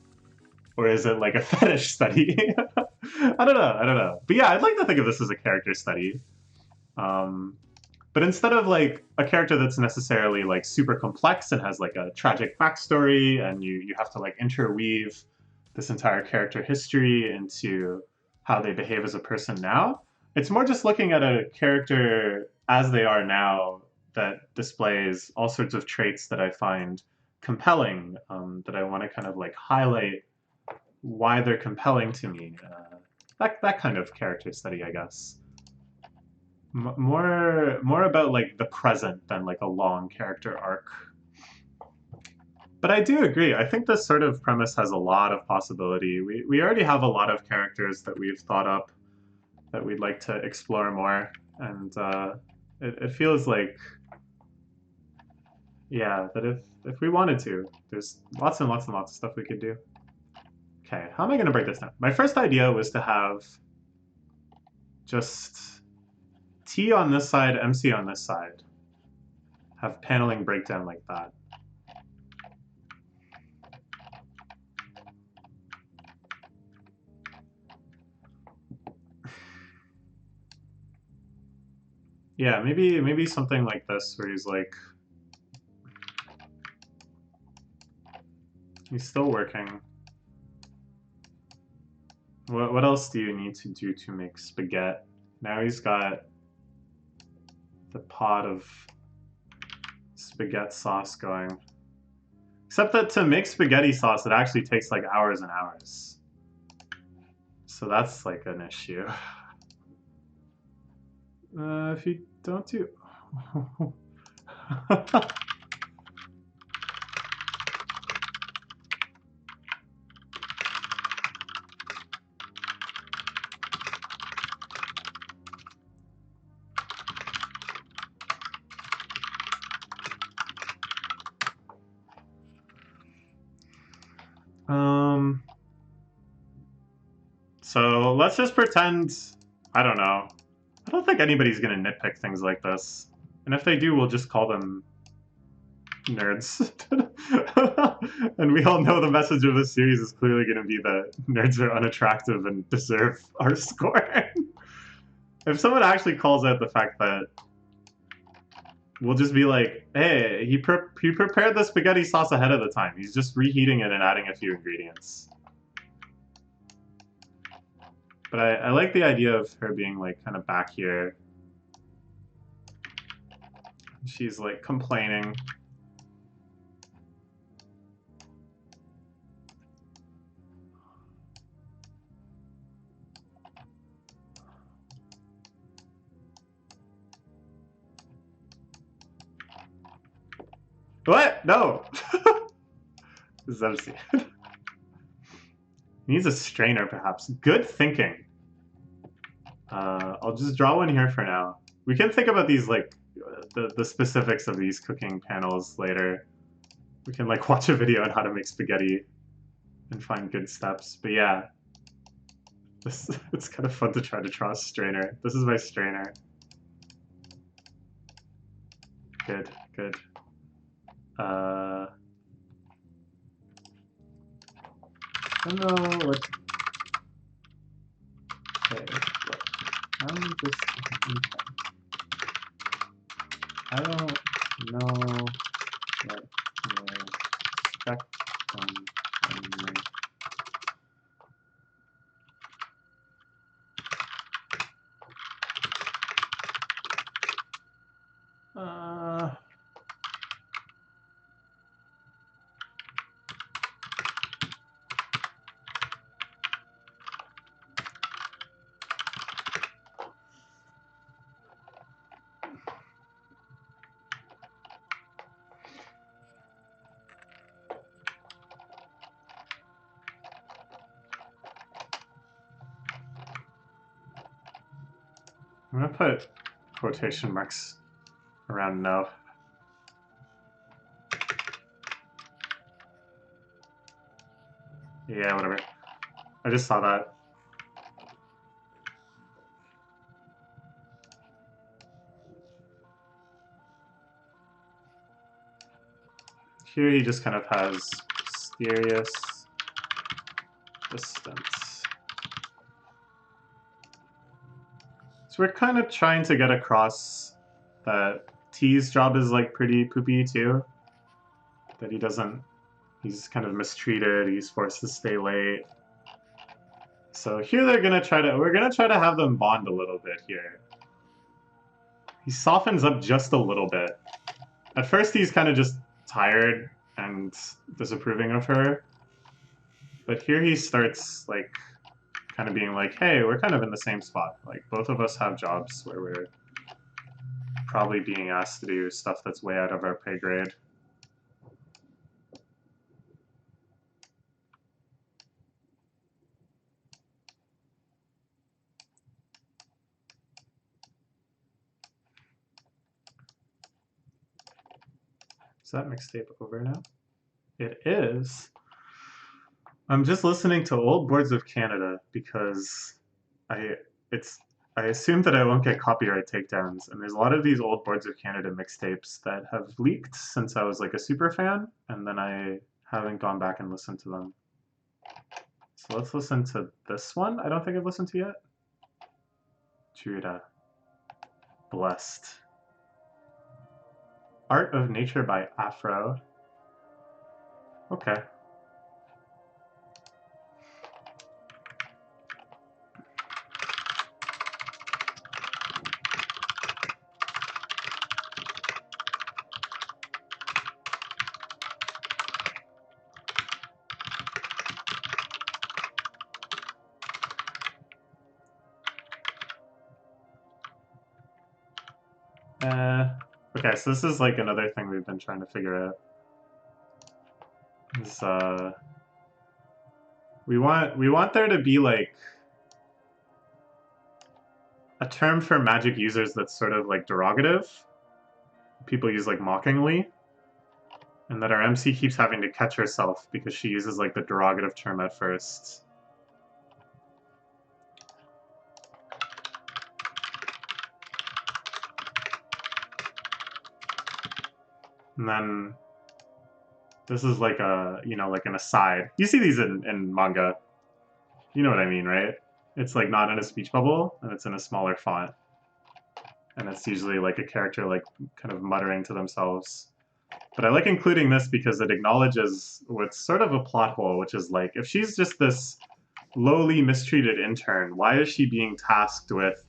Or is it like a fetish study? I don't know. I don't know. But yeah, I'd like to think of this as a character study. Um, but instead of like a character that's necessarily like super complex and has like a tragic backstory, and you have to like interweave this entire character history into how they behave as a person now, it's more just looking at a character as they are now that displays all sorts of traits that I find compelling, that I want to kind of like highlight why they're compelling to me. That kind of character study, I guess. More about like the present than like a long character arc. But I do agree. I think this sort of premise has a lot of possibility. We already have a lot of characters that we've thought up that we'd like to explore more, and it feels like, yeah, that if we wanted to, there's lots and lots and lots of stuff we could do. Okay, how am I going to break this down? My first idea was to have just T on this side, MC on this side. Have paneling breakdown like that. Yeah, maybe something like this where he's like, he's still working. What else do you need to do to make spaghetti? Now he's got the pot of spaghetti sauce going. Except that to make spaghetti sauce, it actually takes like hours and hours. So that's like an issue. If you don't do... So let's just pretend, I don't know. I don't think anybody's gonna nitpick things like this. And if they do, we'll just call them nerds. And we all know the message of this series is clearly gonna be that nerds are unattractive and deserve our score. If someone actually calls out the fact that we'll just be like, hey, he prepared the spaghetti sauce ahead of the time. He's just reheating it and adding a few ingredients. But I like the idea of her being like kind of back here. She's like complaining. What? No! This is empty. Needs a strainer, perhaps. Good thinking. I'll just draw one here for now. We can think about these, like, the specifics of these cooking panels later. We can, like, watch a video on how to make spaghetti and find good steps. But yeah, it's kind of fun to try to draw a strainer. This is my strainer. Good, good. I don't know what... Okay, look. I'm just... I don't... know what you expect from me. I'm gonna put quotation marks around no. Yeah, whatever. I just saw that. Here he just kind of has mysterious distance. So we're kind of trying to get across that T's job is like pretty poopy too. That he doesn't, he's kind of mistreated, he's forced to stay late. So here we're gonna try to have them bond a little bit here. He softens up just a little bit. At first he's kind of just tired and disapproving of her. But here he starts like kind of being like, hey, we're kind of in the same spot. Like both of us have jobs where we're probably being asked to do stuff that's way out of our pay grade. Is that mixtape over now? It is. I'm just listening to old Boards of Canada because I assume that I won't get copyright takedowns, and there's a lot of these old Boards of Canada mixtapes that have leaked since I was like a super fan, and then I haven't gone back and listened to them. So let's listen to this one. I don't think I've listened to yet. Judah. Blessed. Art of Nature by Afro. Okay. Okay, so this is like another thing we've been trying to figure out. Is we want there to be like a term for magic users that's sort of like derogative. People use like mockingly. And that our MC keeps having to catch herself because she uses like the derogative term at first. And then this is like a, you know, like an aside. You see these in manga. You know what I mean, right? It's like not in a speech bubble, and it's in a smaller font. And it's usually like a character like kind of muttering to themselves. But I like including this because it acknowledges what's sort of a plot hole, which is like, if she's just this lowly mistreated intern, why is she being tasked with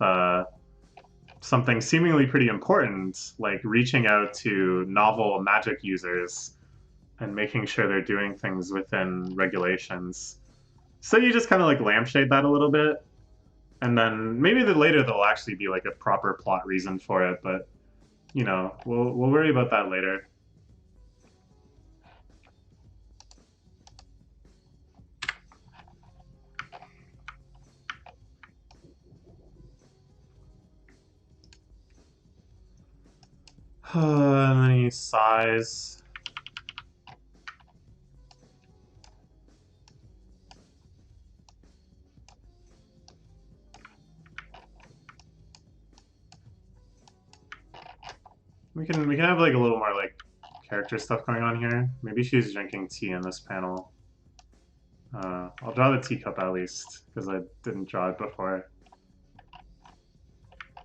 something seemingly pretty important, like reaching out to novel magic users and making sure they're doing things within regulations? So you just kind of like lampshade that a little bit, and then maybe later there'll actually be like a proper plot reason for it, but you know, we'll worry about that later. And then he sighs. We can have like a little more like character stuff going on here. Maybe she's drinking tea in this panel. I'll draw the teacup at least because I didn't draw it before.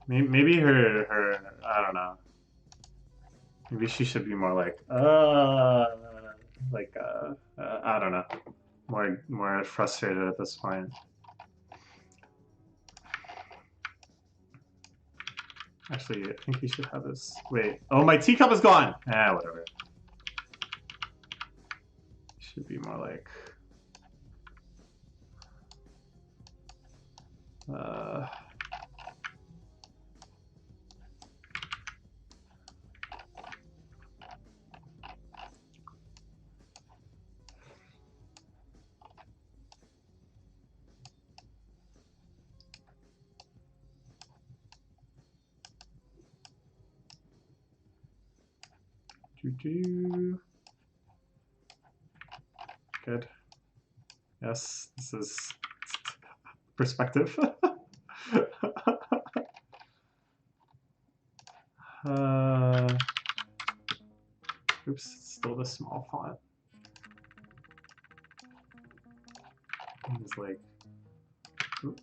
Maybe her I don't know. Maybe she should be more like I don't know, more frustrated at this point. Actually, I think he should have his. Wait. Oh, my teacup is gone. Ah, whatever. Should be more like. Uh, Good. Yes, this is perspective. Oops, it's still the small font. It's like, oops.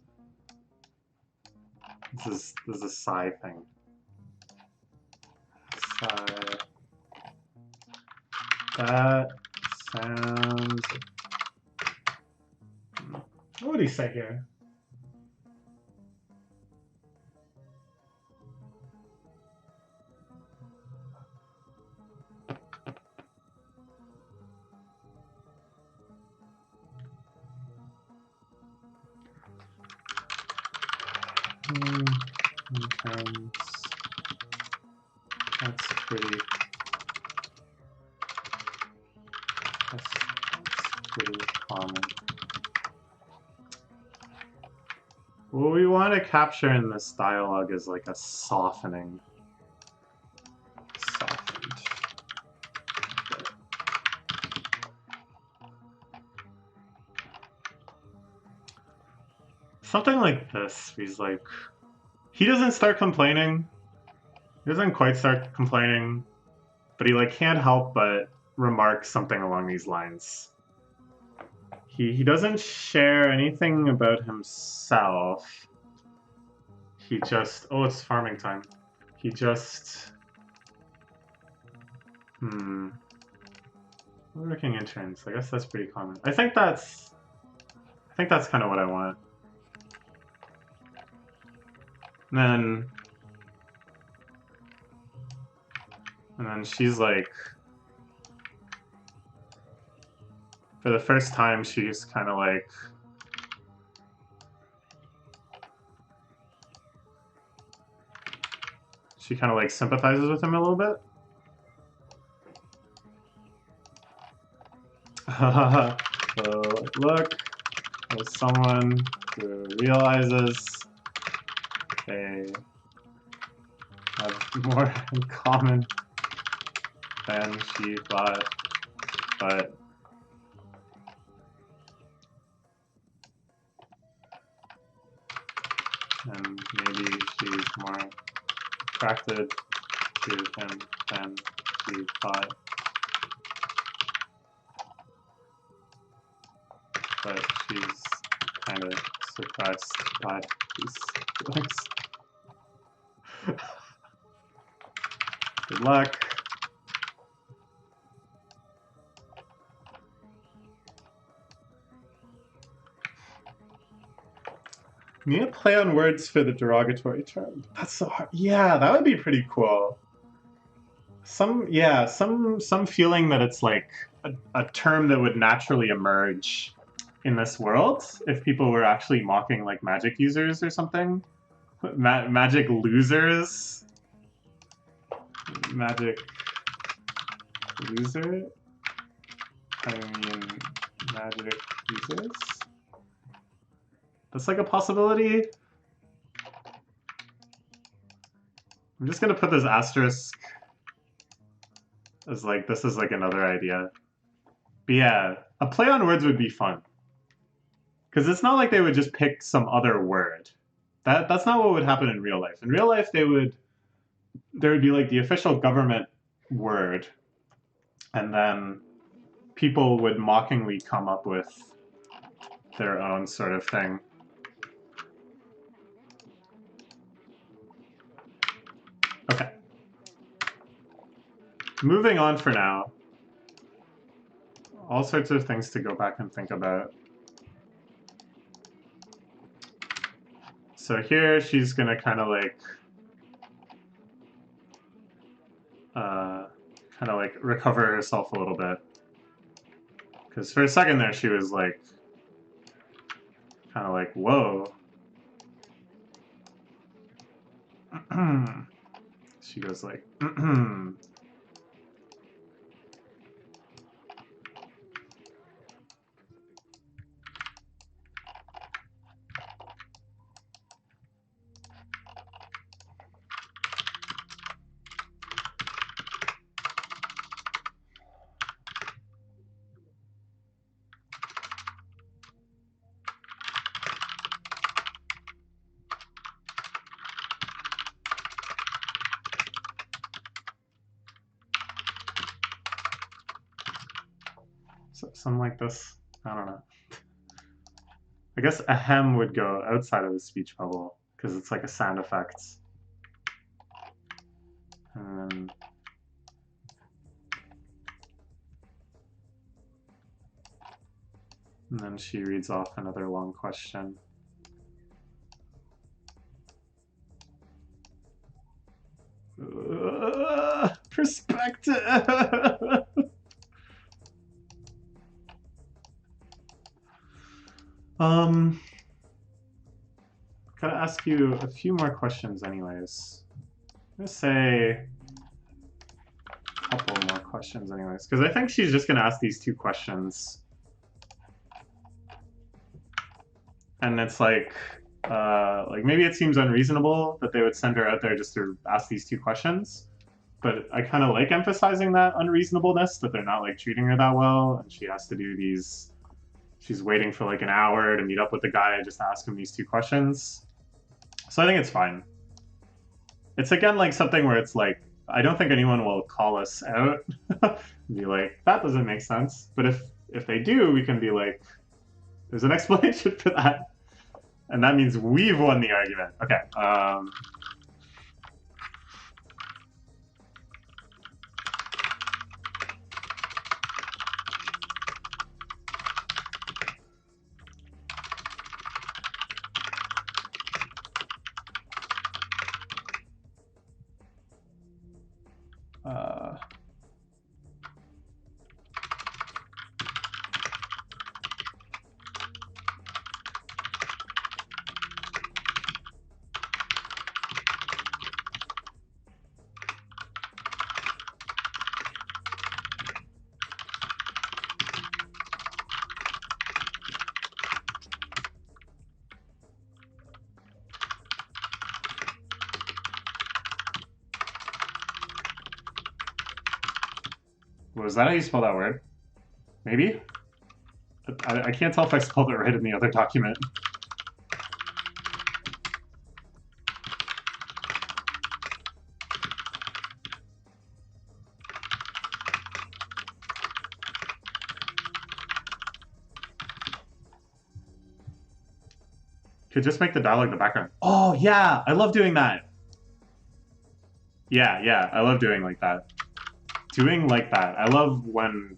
This is a sigh thing. Sigh. That sounds. What would he say here? Intense. That's pretty. That's pretty common. What we want to capture in this dialogue is like a softening. Softened. Something like this. He's like, he doesn't start complaining. He doesn't quite start complaining, but he like can't help but remark something along these lines. He doesn't share anything about himself. He just, oh, it's farming time. He just, working interns. I guess that's pretty common. I think that's kind of what I want. And then she's like, for the first time, she's kind of like, she kind of like sympathizes with him a little bit. So look, there's someone who realizes they have more in common than she thought, but and maybe she's more attracted to him than she thought. But she's kind of suppressed by these feelings. Good luck. Need a play on words for the derogatory term. That's so hard. Yeah, that would be pretty cool. Some feeling that it's like a term that would naturally emerge in this world if people were actually mocking like magic users or something. Magic losers. Magic loser. I mean, magic users. That's like a possibility. I'm just gonna put this asterisk as like, this is like another idea. But yeah, a play on words would be fun. Because it's not like they would just pick some other word. That's not what would happen in real life. In real life, there would be like the official government word, and then people would mockingly come up with their own sort of thing. Okay. moving on for now. All sorts of things to go back and think about. So here she's gonna kind of like recover herself a little bit. Because for a second there she was like, kind of like, whoa. She goes like, something like this. I don't know. I guess ahem would go outside of the speech bubble because it's like a sound effect. And then she reads off another long question. Perspective! Gotta ask you a few more questions anyways. I'm gonna say a couple more questions anyways, because I think she's just gonna ask these two questions. And it's like maybe it seems unreasonable that they would send her out there just to ask these two questions. But I kind of like emphasizing that unreasonableness, that they're not like treating her that well, and she has to do these. She's waiting for like an hour to meet up with the guy and just ask him these two questions. So I think it's fine. It's again like something where it's like, I don't think anyone will call us out and be like, that doesn't make sense. But if they do, we can be like, there's an explanation for that. And that means we've won the argument. Okay. Was that how you spell that word? Maybe? I can't tell if I spelled it right in the other document. Could just make the dialogue the background. Oh, yeah, I love doing that. Yeah, I love doing like that. Doing like that. I love when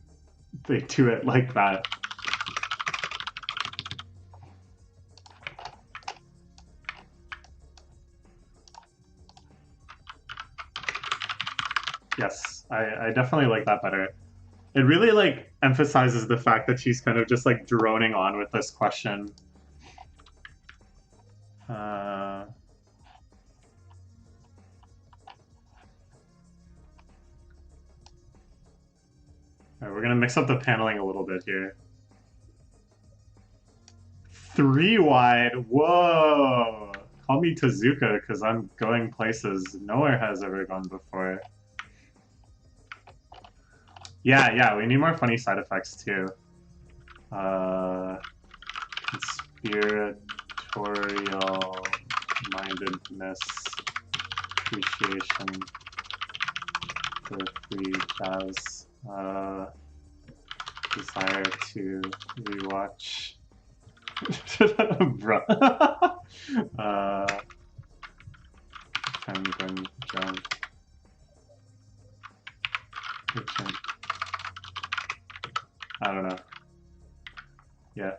they do it like that. Yes, I definitely like that better. It really like emphasizes the fact that she's kind of just like droning on with this question. We're gonna mix up the paneling a little bit here. 3 wide. Whoa! Call me Tezuka because I'm going places nowhere has ever gone before. Yeah, we need more funny side effects too. Conspiratorial mindedness, appreciation for free jazz, desire to rewatch. Bruh. Penguin jump.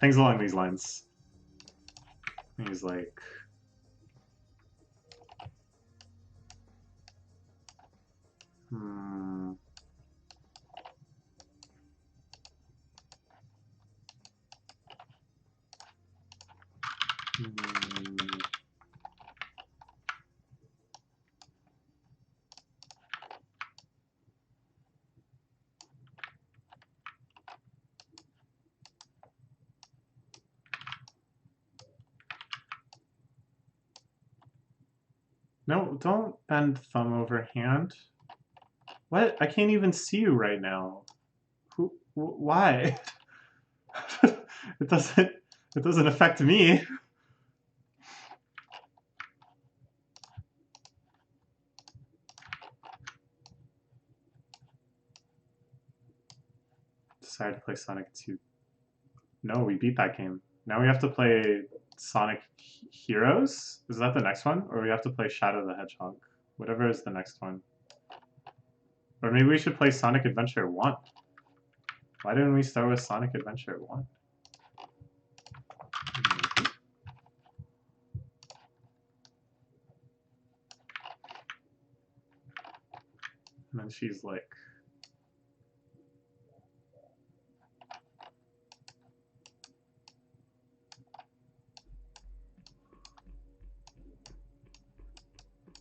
things along these lines. He's like, hmm. No, don't bend thumb over hand. What? I can't even see you right now. Who? Why? It doesn't. It doesn't affect me. Decided to play Sonic 2. No, we beat that game. Now we have to play Sonic Heroes? Is that the next one? Or we have to play Shadow the Hedgehog? Whatever is the next one. Or maybe we should play Sonic Adventure 1. Why didn't we start with Sonic Adventure 1? And then she's like,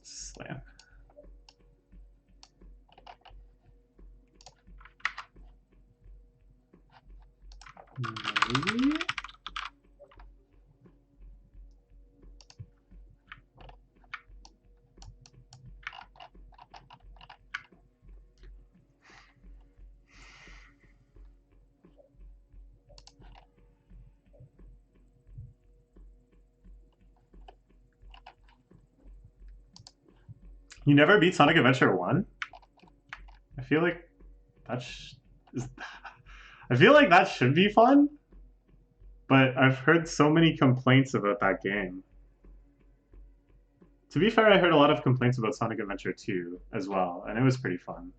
slam. Maybe? You never beat Sonic Adventure 1? I feel like that I feel like that should be fun, but I've heard so many complaints about that game. To be fair, I heard a lot of complaints about Sonic Adventure 2 as well, and it was pretty fun.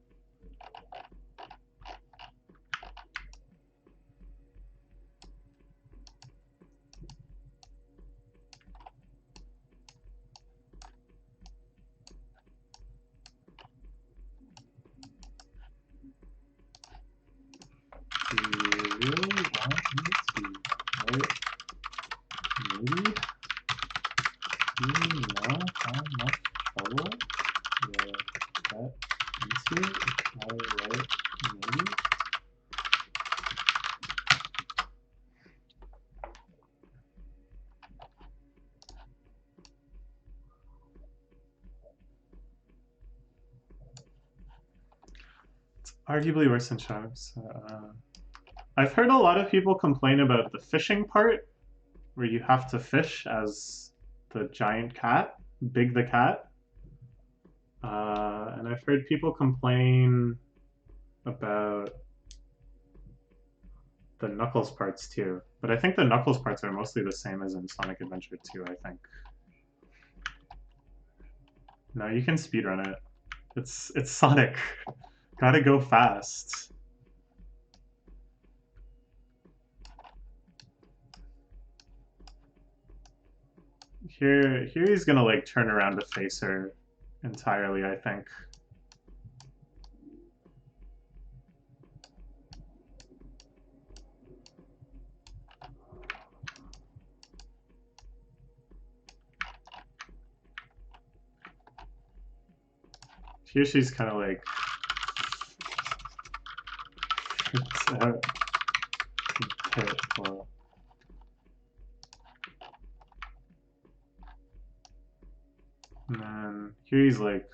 Do you really want me to write? Maybe? Do you know how much trouble you'll get into if I write maybe? It's arguably worse than Sharks. I've heard a lot of people complain about the fishing part, where you have to fish as the giant cat, Big the Cat. And I've heard people complain about the Knuckles parts too. But I think the Knuckles parts are mostly the same as in Sonic Adventure 2, I think. No, you can speedrun it. It's Sonic. Gotta go fast. Here he's gonna like turn around to face her entirely, I think. Here she's kind of like well. And then here he's like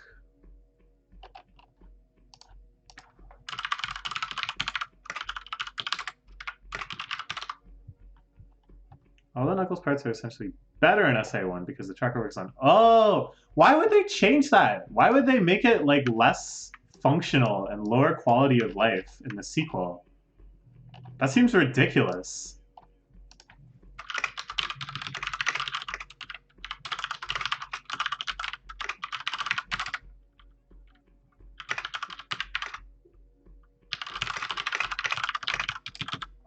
all the Knuckles parts are essentially better in SA1 because the tracker works on. Oh, why would they change that? Why would they make it like less functional and lower quality of life in the sequel? That seems ridiculous.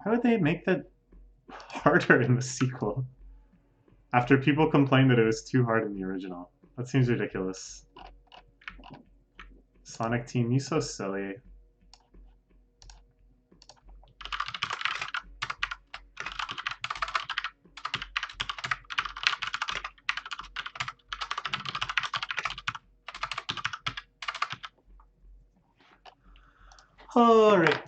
Why would they make that harder in the sequel. After people complained that it was too hard in the original. That seems ridiculous. Sonic Team, you so silly. All right.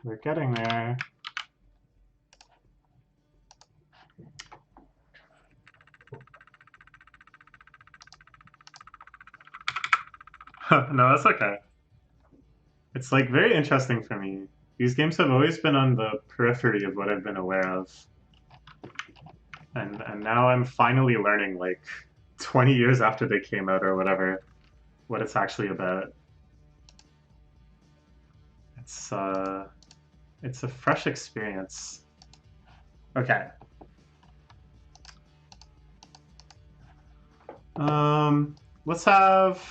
We're getting there. No, that's okay. It's like very interesting for me. These games have always been on the periphery of what I've been aware of. And now I'm finally learning, like 20 years after they came out or whatever, what it's actually about. It's a fresh experience. Okay. Let's have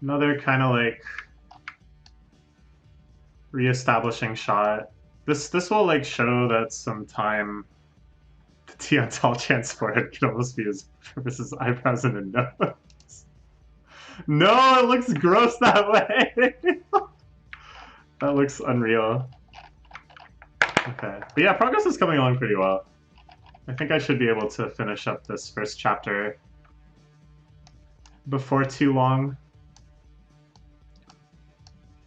another kind of like reestablishing shot. This will like show that some time the Tiantal chance forehead could almost be as purpose as eyebrows and a nose. No, it looks gross that way. That looks unreal. Okay. But yeah, progress is coming along pretty well. I think I should be able to finish up this first chapter before too long.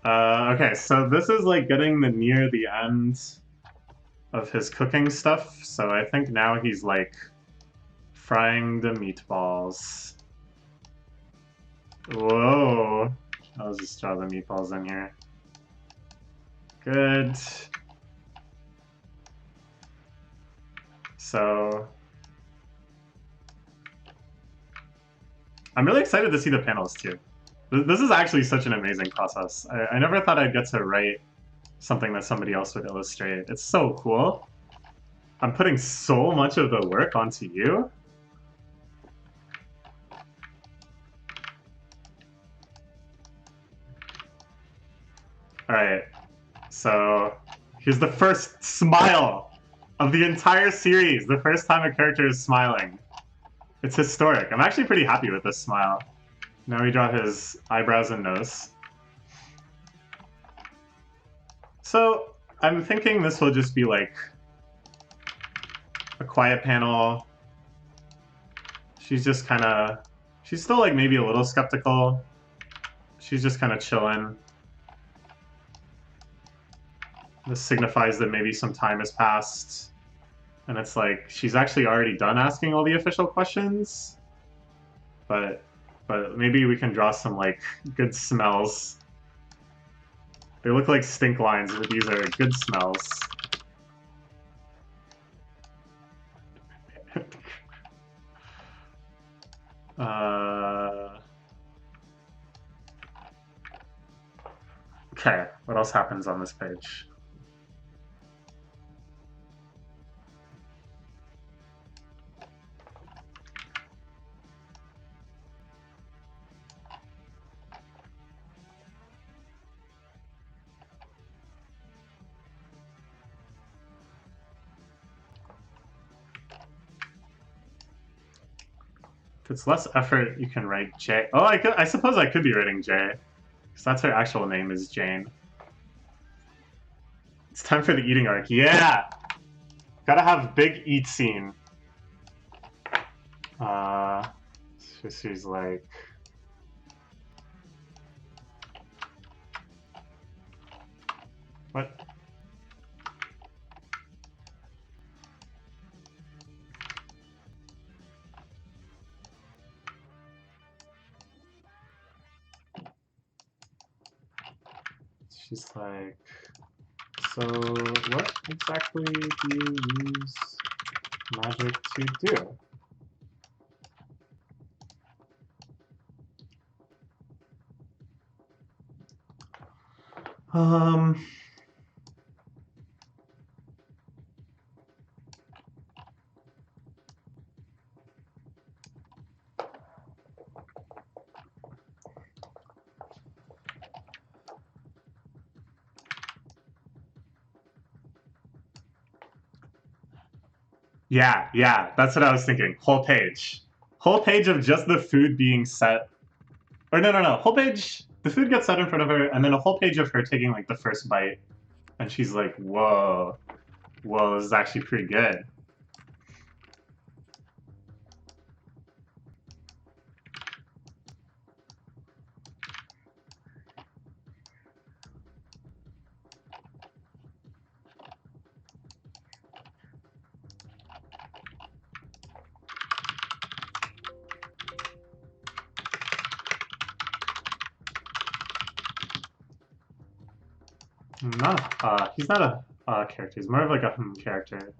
Okay, so this is like getting near the end of his cooking stuff. So I think now he's like frying the meatballs. Whoa. I'll just draw the meatballs in here. Good. So I'm really excited to see the panels too. This is actually such an amazing process. I never thought I'd get to write something that somebody else would illustrate. It's so cool. I'm putting so much of the work onto you. Alright, so here's the first smile of the entire series. The first time a character is smiling. It's historic. I'm actually pretty happy with this smile. Now we draw his eyebrows and nose. So I'm thinking this will just be like a quiet panel. She's just kind of... She's still like maybe a little skeptical. She's just kind of chilling. This signifies that maybe some time has passed. And it's like, she's actually already done asking all the official questions. But maybe we can draw some like good smells. They look like stink lines, but these are good smells. Okay, what else happens on this page? If it's less effort, you can write J. Oh, I suppose I could be writing J, because that's her actual name is Jane. It's time for the eating arc. Yeah! Gotta have big eat scene. So she's like... What? She's like, so what exactly do you use magic to do? Yeah, yeah, that's what I was thinking. Whole page. Whole page of just the food being set. Or no, no, no. Whole page. The food gets set in front of her, and then a whole page of her taking like the first bite, and she's like, "Whoa, whoa, this is actually pretty good." Not he's not a character. He's more of like a character.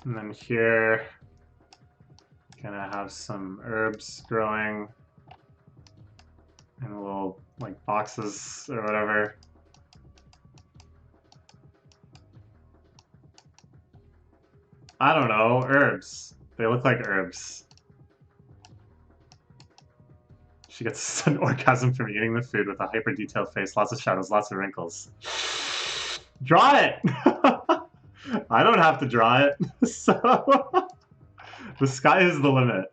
And then here, gonna have some herbs growing in little like boxes or whatever. I don't know, herbs. They look like herbs. She gets an orgasm from eating the food with a hyper detailed face, lots of shadows, lots of wrinkles. Draw it! I don't have to draw it, so the sky is the limit.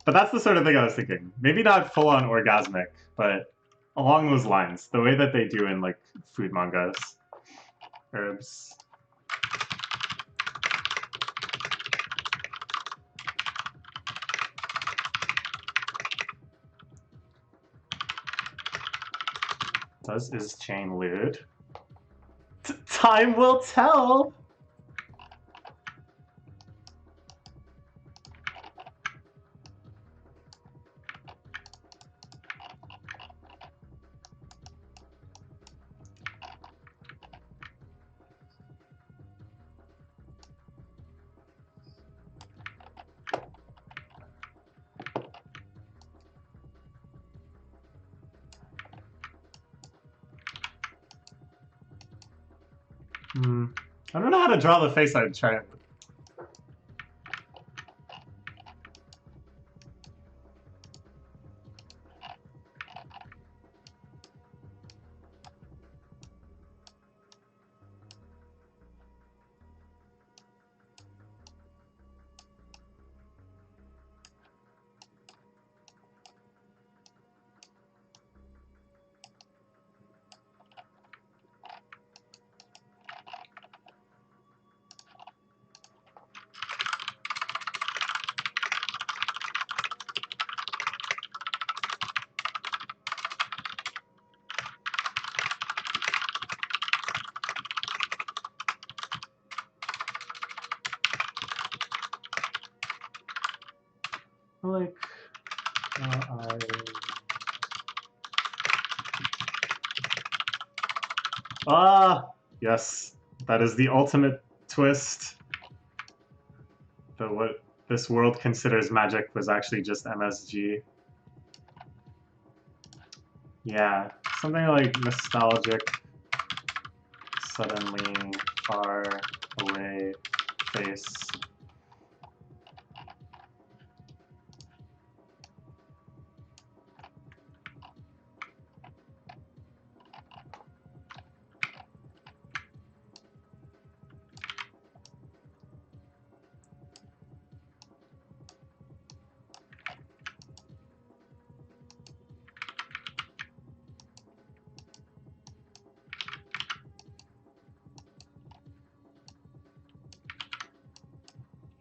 But that's the sort of thing I was thinking. Maybe not full on orgasmic, but along those lines. The way that they do in like food mangas. Herbs. Is chain lewd? Time will tell! I don't know how to draw the face I'd try. Like, yes, that is the ultimate twist. That what this world considers magic was actually just MSG. Yeah, something like nostalgic, suddenly far away face.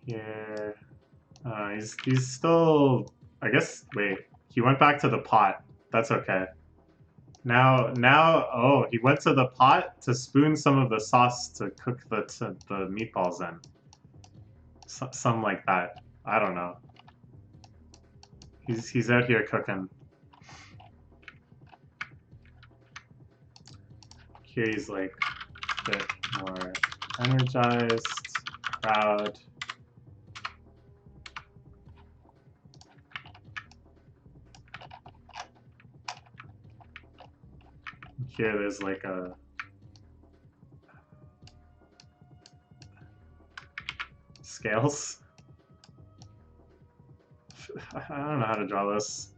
Here, he's still. I guess. Wait, he went back to the pot. That's okay. Now, oh, he went to the pot to spoon some of the sauce to cook the meatballs in. Some like that. I don't know. He's out here cooking. Here he's like a bit more energized, proud. Here there's like a scales. I don't know how to draw this.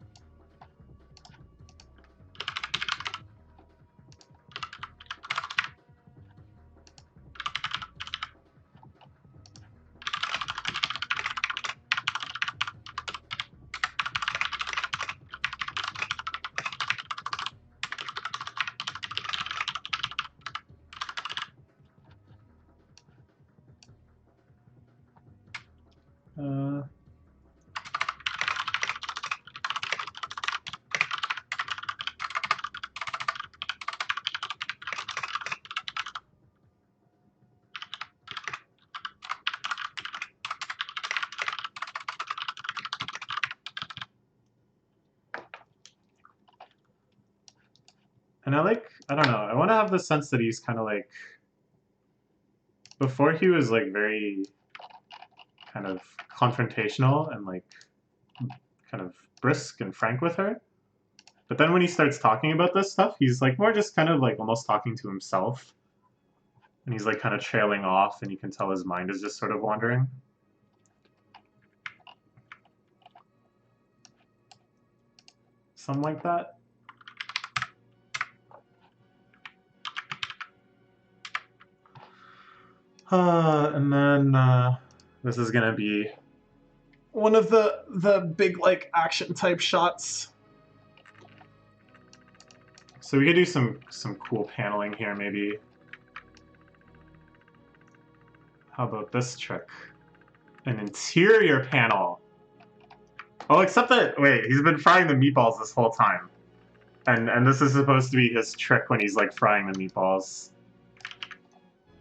Uh, and I don't know, I want to have the sense that he's kind of like, before he was like very kind of confrontational and like kind of brisk and frank with her. But then when he starts talking about this stuff, he's like more just kind of like almost talking to himself. And he's like kind of trailing off, and you can tell his mind is just sort of wandering. Something like that. And then this is gonna be one of the big like action type shots. So we could do some cool paneling here, maybe. How about this trick? An interior panel. Oh, except that, wait, he's been frying the meatballs this whole time. And this is supposed to be his trick when he's like frying the meatballs.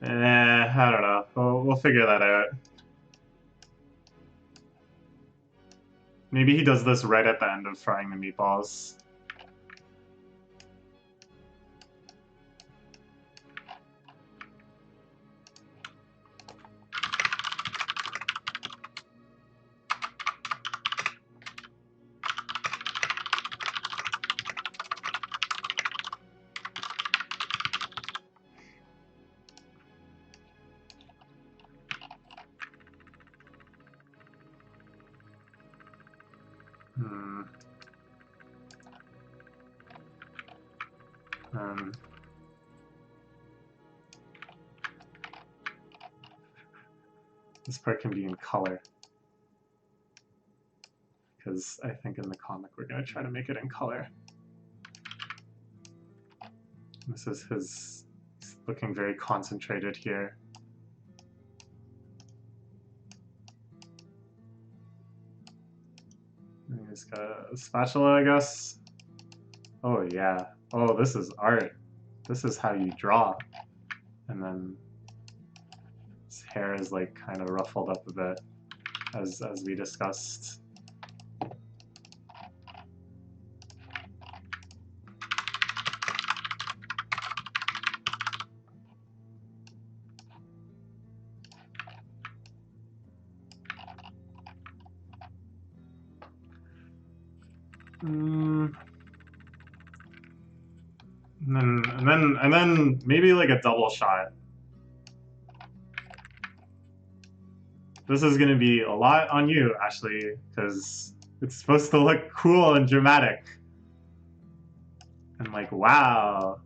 I don't know. We'll figure that out. Maybe he does this right at the end of frying the meatballs. This part can be in color, because I think in the comic we're going to try to make it in color. This is his, he's looking very concentrated here. And he's got a spatula, I guess. Oh yeah. Oh, this is art. This is how you draw. And then his hair is like kind of ruffled up a bit, as we discussed. And then maybe like a double shot. This is gonna be a lot on you, Ashley, because it's supposed to look cool and dramatic. And like, wow.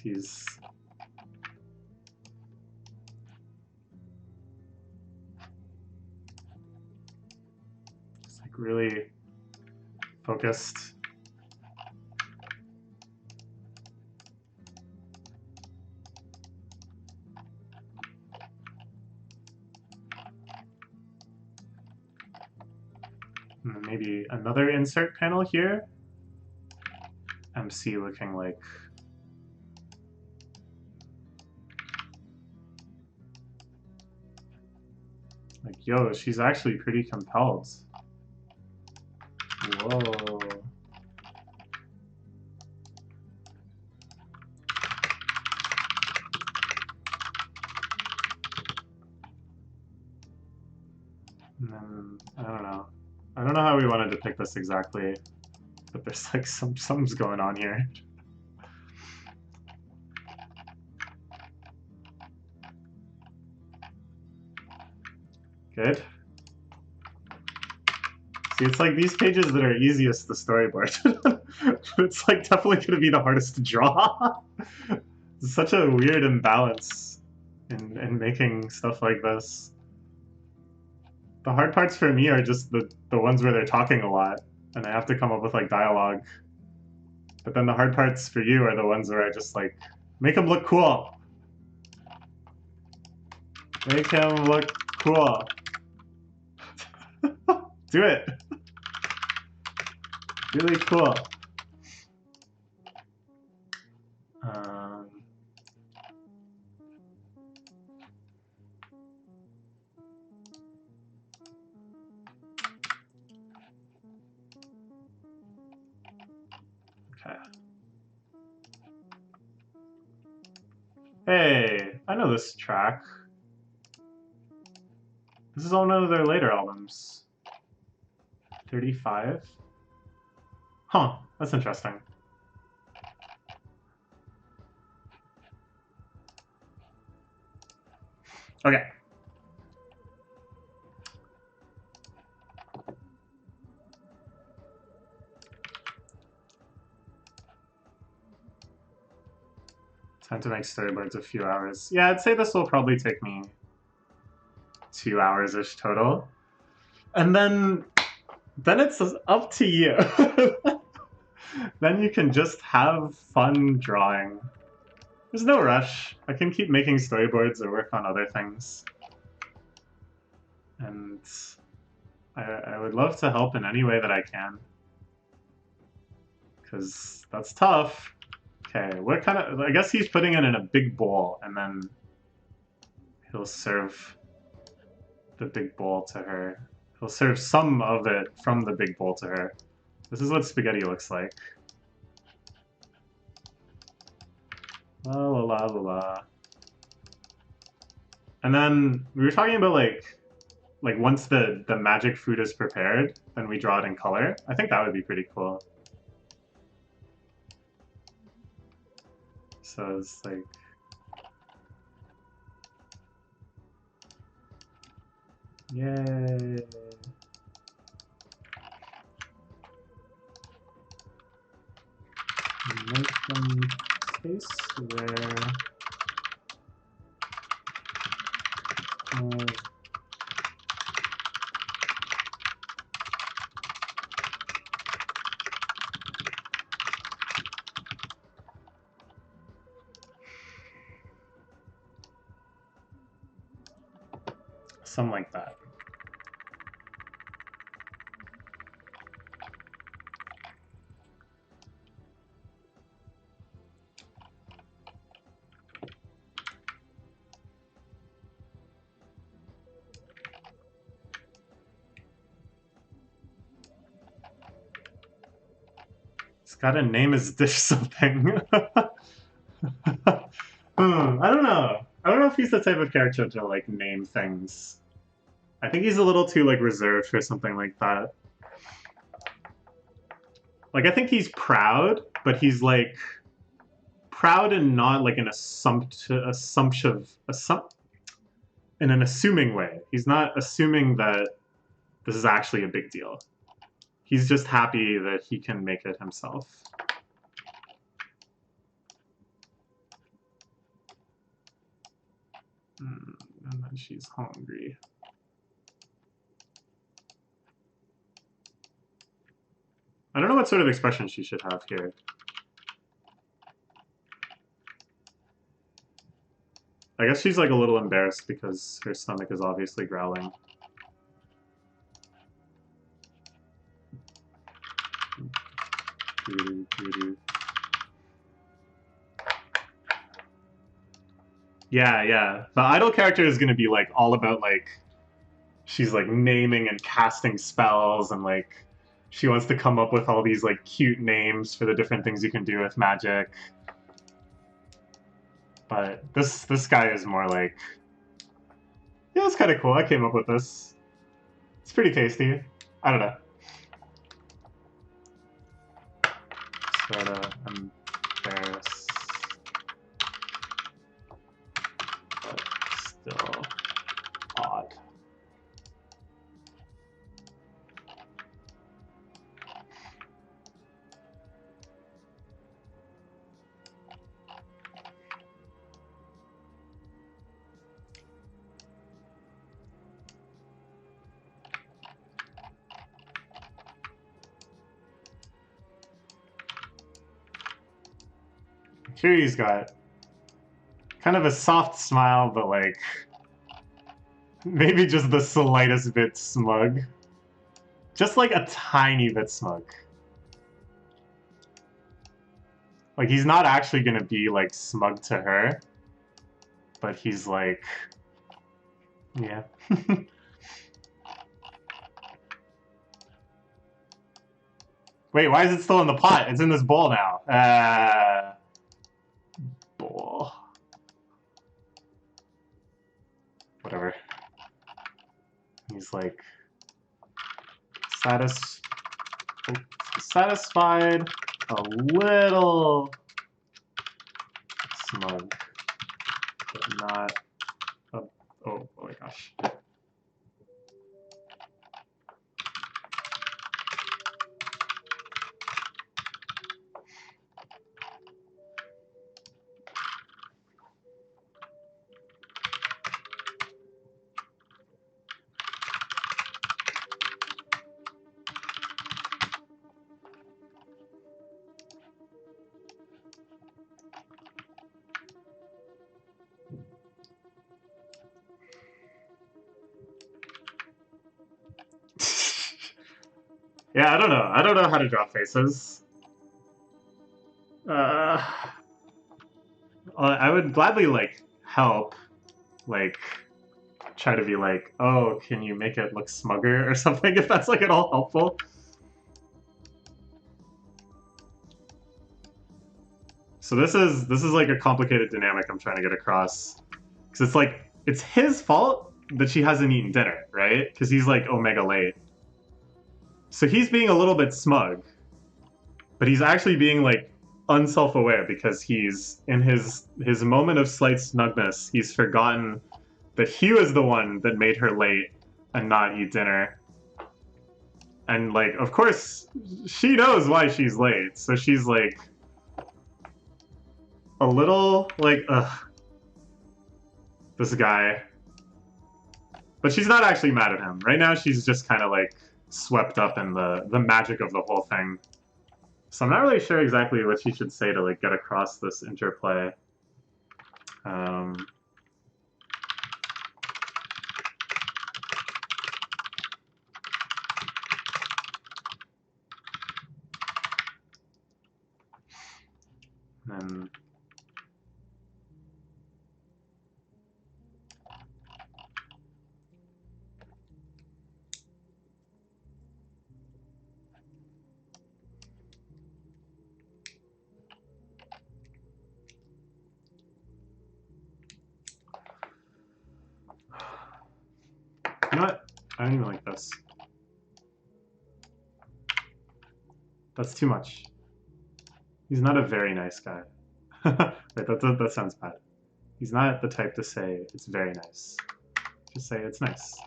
He's like really focused. And maybe another insert panel here. MC looking like yo, she's actually pretty compelled. Whoa. And then, I don't know. I don't know how we want to depict this exactly, but there's like something's going on here. Good. See, it's like these pages that are easiest to storyboard. It's like definitely going to be the hardest to draw. It's such a weird imbalance in making stuff like this. The hard parts for me are just the ones where they're talking a lot, and I have to come up with like dialogue. But then the hard parts for you are the ones where I just like, make him look cool. Make him look cool. Do it. Really cool. Okay. Hey, I know this track. This is on one of their later albums. 35? Huh, that's interesting. Okay. Time to make storyboards a few hours. Yeah, I'd say this will probably take me 2 hours-ish total. And then it's up to you. Then you can just have fun drawing. There's no rush. I can keep making storyboards or work on other things. And I would love to help in any way that I can. Because that's tough. Okay, what kind of... I guess he's putting it in a big bowl, and then he'll serve the big bowl to her. He'll serve some of it from the big bowl to her. This is what spaghetti looks like. La la la la la. And then we were talking about like once the magic food is prepared, then we draw it in color. I think that would be pretty cool. So it's like... Yay! Make them taste where... something like that. It's gotta name his dish something. I don't know. I don't know if he's the type of character to like name things. I think he's a little too like reserved for something like that. Like I think he's proud, but he's like proud and not like an in an assuming way. He's not assuming that this is actually a big deal. He's just happy that he can make it himself. And then she's hungry. I don't know what sort of expression she should have here. I guess she's like a little embarrassed because her stomach is obviously growling. Yeah, yeah. The idol character is gonna be like all about like she's like naming and casting spells and like she wants to come up with all these like cute names for the different things you can do with magic. But this guy is more like, yeah, it's kind of cool. I came up with this. It's pretty tasty. I don't know. sort of embarrassed, but still odd. Here he's got kind of a soft smile, but like maybe just the slightest bit smug. Just like a tiny bit smug. Like he's not actually gonna be like smug to her, but he's like, yeah. Wait, why is it still in the pot? It's in this bowl now. Bowl. Whatever. He's like satisfied, a little smug, but not. Oh my gosh. Yeah, I don't know. I don't know how to draw faces. I would gladly like help, like try to be like, oh, can you make it look smugger or something? If that's like at all helpful. So this is like a complicated dynamic I'm trying to get across, because it's like it's his fault that she hasn't eaten dinner, right? Because he's like omega late. So he's being a little bit smug, but he's actually being like unself-aware because he's in his moment of slight snugness. He's forgotten that he was the one that made her late and not eat dinner. And like, of course, she knows why she's late, so she's like a little like, ugh, this guy. But she's not actually mad at him. Right now, she's just kind of like swept up in the magic of the whole thing. So I'm not really sure exactly what she should say to like get across this interplay. And you know what? I don't even like this. That's too much. He's not a very nice guy. Wait, that sounds bad. He's not the type to say it's very nice. Just say it's nice.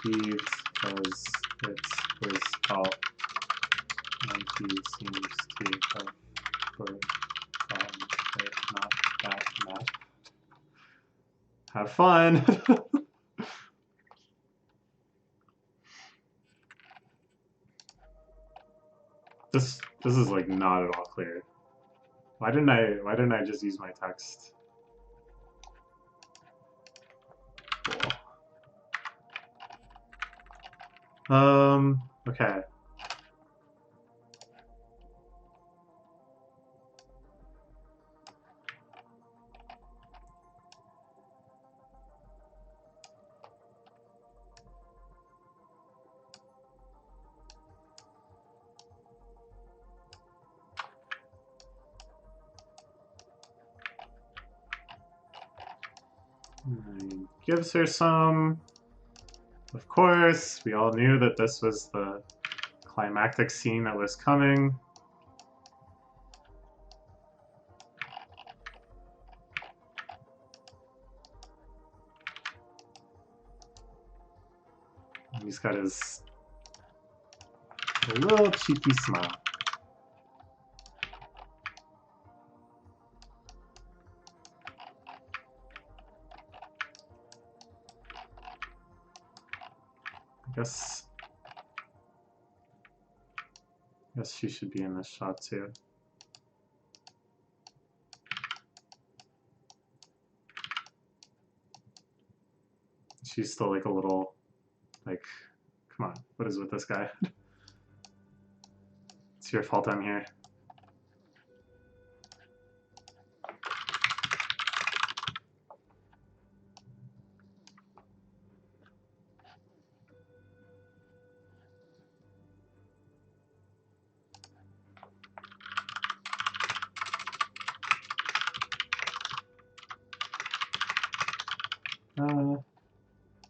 Because it's his fault, and he seems to have forgotten it, not that mad. Have fun! This is like not at all clear. Why didn't I just use my text? Cool. Okay. Gives her some, Of course, we all knew that this was the climactic scene that was coming. He's got his little cheeky smile. I guess she should be in this shot too. She's still like a little, like, come on, what is with this guy? It's your fault I'm here.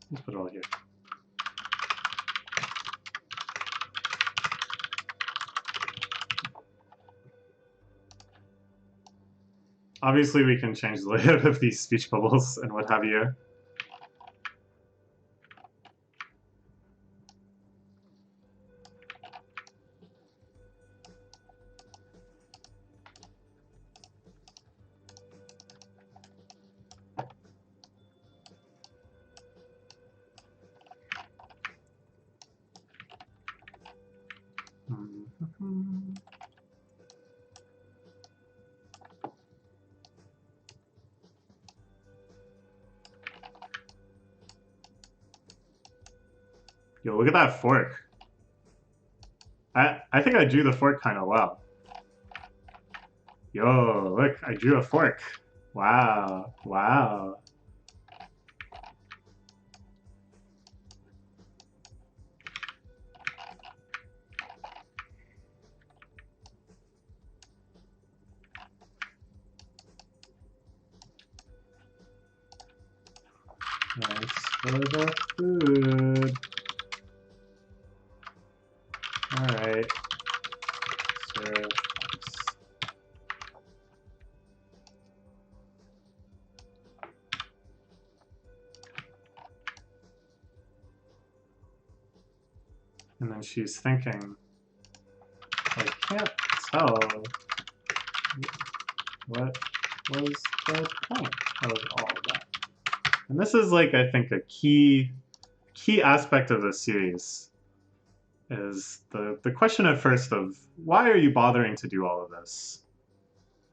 Let's put it all here. Obviously, we can change the layout of these speech bubbles and what have you. Yo, look at that fork. I think I drew the fork kind of well. Yo, look, I drew a fork. Wow, wow. Nice for the food. Alright. Sure. And then she's thinking, I can't tell what was the point of all of that. And this is like, I think, a key aspect of this series is the question at first of why are you bothering to do all of this?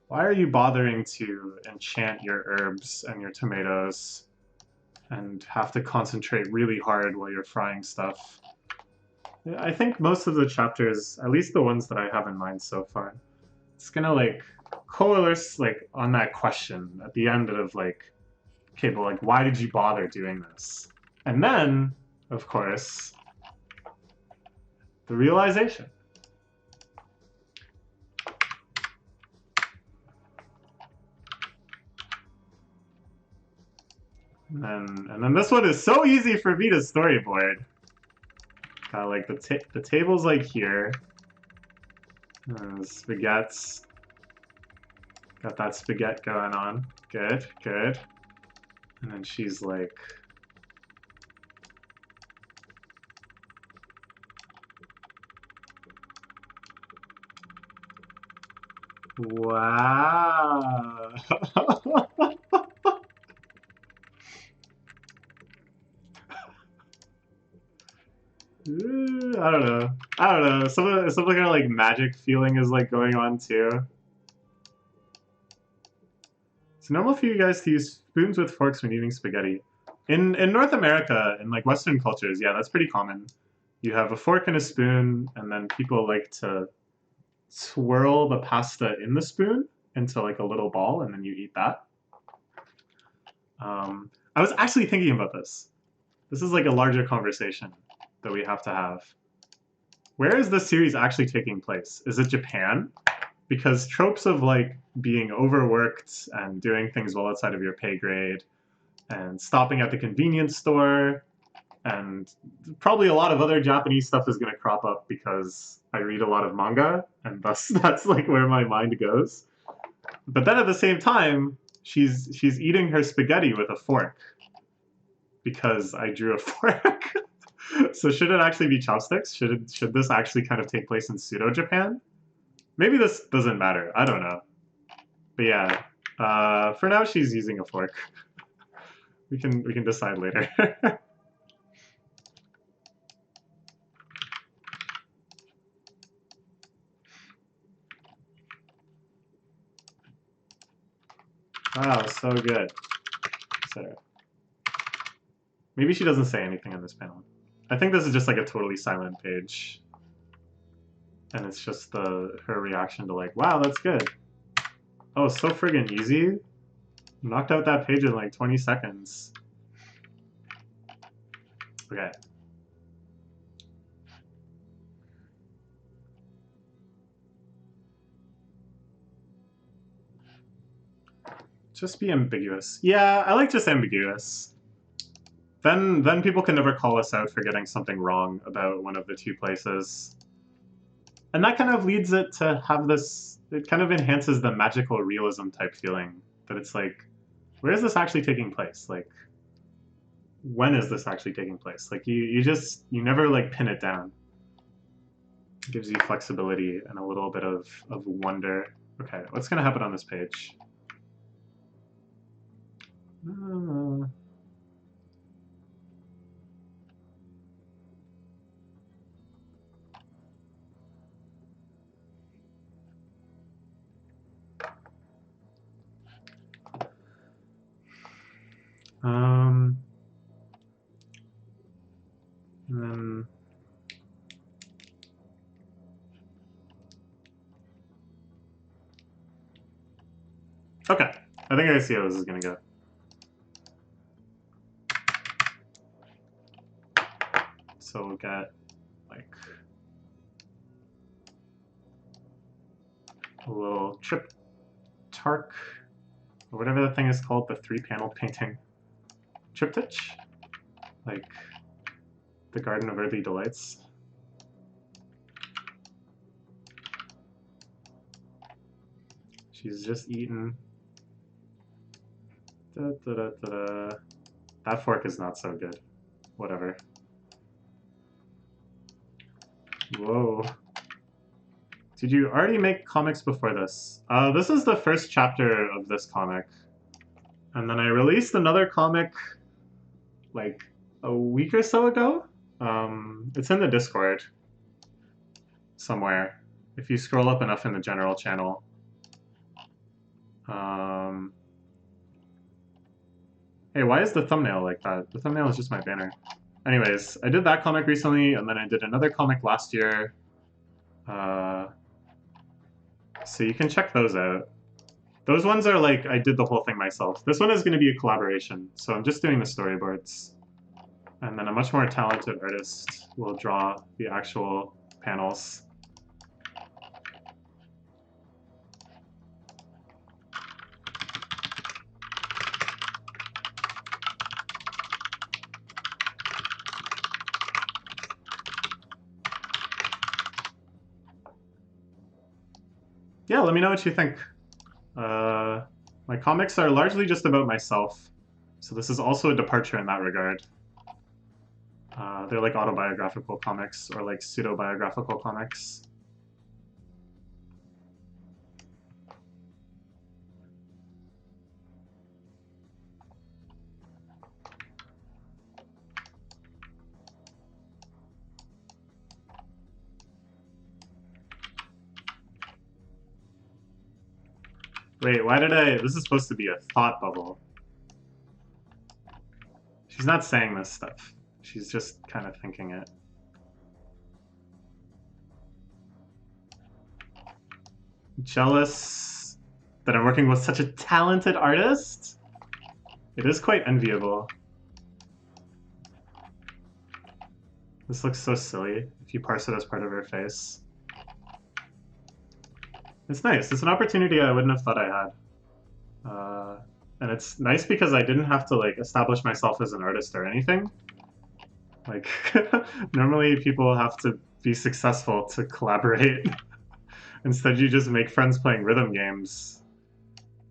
Why are you bothering to enchant your herbs and your tomatoes and have to concentrate really hard while you're frying stuff? I think most of the chapters, at least the ones that I have in mind so far, it's gonna like coalesce like on that question at the end of like, okay, but like why did you bother doing this? And then, of course, the realization. And then this one is so easy for me to storyboard. Got like the table's like here. Spaghetti's. Got that spaghetti going on. Good, good. And then she's like, wow. I don't know. I don't know. Some kind of like magic feeling is like going on too. It's normal for you guys to use spoons with forks when eating spaghetti. In North America, in like Western cultures, yeah, that's pretty common. You have a fork and a spoon, and then people like to swirl the pasta in the spoon into like a little ball, and then you eat that. I was actually thinking about this. This is like a larger conversation that we have to have. Where is this series actually taking place? Is it Japan? Because tropes of like being overworked and doing things well outside of your pay grade and stopping at the convenience store And probably a lot of other Japanese stuff is going to crop up because I read a lot of manga, and thus that's like where my mind goes. But then at the same time, she's eating her spaghetti with a fork because I drew a fork. So should it actually be chopsticks? Should this actually kind of take place in pseudo Japan? Maybe this doesn't matter. I don't know. But yeah, for now she's using a fork. We can decide later. Wow, so good. So maybe she doesn't say anything on this panel. I think this is just like a totally silent page. And it's just her reaction to like, wow, that's good. Oh, so friggin' easy. Knocked out that page in like 20 seconds. Okay. Just be ambiguous. Yeah, I like just ambiguous. Then people can never call us out for getting something wrong about one of the two places. And that kind of leads it to have this, it kind of enhances the magical realism type feeling. That it's like, where is this actually taking place? Like, when is this actually taking place? Like, you never like pin it down. It gives you flexibility and a little bit of wonder. Okay, what's gonna happen on this page? And then okay, I think I see how this is gonna go. So we'll get like a little triptych, or whatever the thing is called, the 3-paneled painting. Triptych? Like the Garden of Earthly Delights. She's just eaten. Da, da, da, da, da. That fork is not so good. Whatever. Whoa. Did you already make comics before this? This is the first chapter of this comic. And then I released another comic like a week or so ago. It's in the Discord somewhere, if you scroll up enough in the general channel. Hey, why is the thumbnail like that? The thumbnail is just my banner. Anyways, I did that comic recently, and then I did another comic last year. So you can check those out. Those ones are like, I did the whole thing myself. This one is going to be a collaboration, so I'm just doing the storyboards. And then a much more talented artist will draw the actual panels. Yeah, let me know what you think. My comics are largely just about myself, so this is also a departure in that regard. They're like autobiographical comics or like pseudo-biographical comics. Wait, why did I... This is supposed to be a thought bubble. She's not saying this stuff. She's just kind of thinking it. Jealous that I'm working with such a talented artist? It is quite enviable. This looks so silly if you parse it as part of her face. It's nice. It's an opportunity I wouldn't have thought I had. And it's nice because I didn't have to like establish myself as an artist or anything. Like, normally people have to be successful to collaborate. Instead, you just make friends playing rhythm games,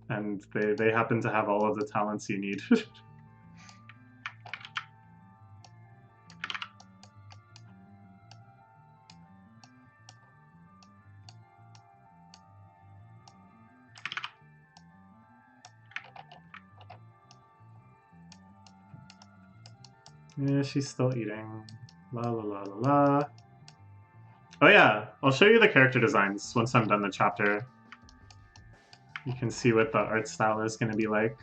and they happen to have all of the talents you need. Yeah, she's still eating. La la la la la. Oh yeah, I'll show you the character designs once I'm done the chapter. You can see what the art style is going to be like.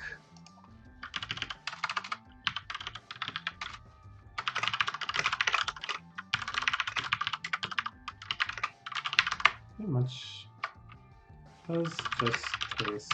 Pretty much does just taste.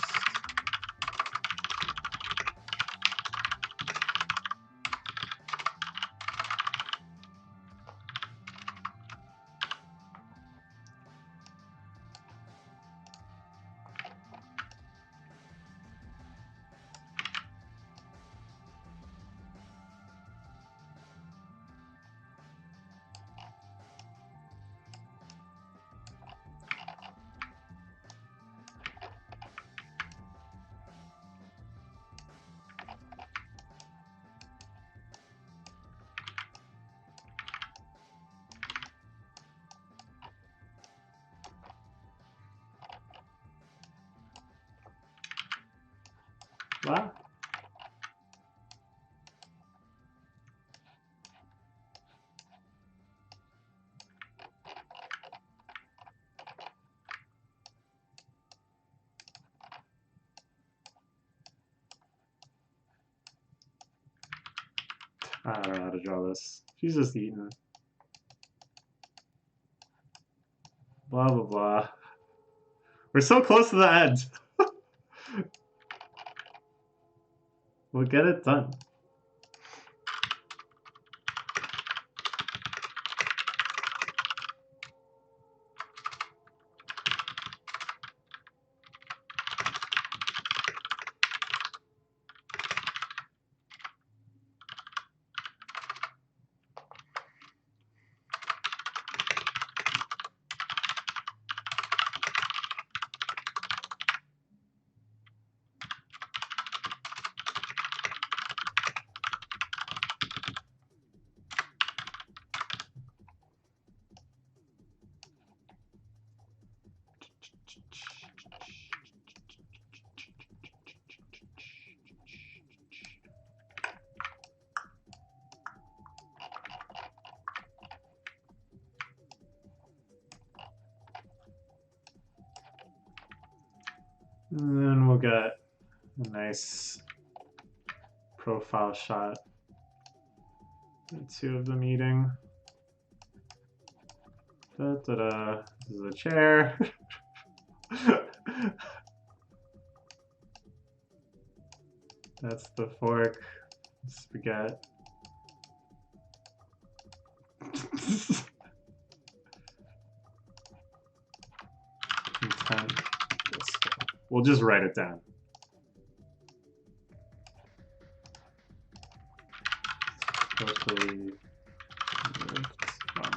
Wow. I don't know how to draw this. She's just eating. Blah, blah, blah. We're so close to the end. We'll get it done. And then we'll get a nice profile shot. The two of them eating. Da, da, da. This is a chair. That's the fork. Spaghetti. Intent. We'll just write it down. Totally worked on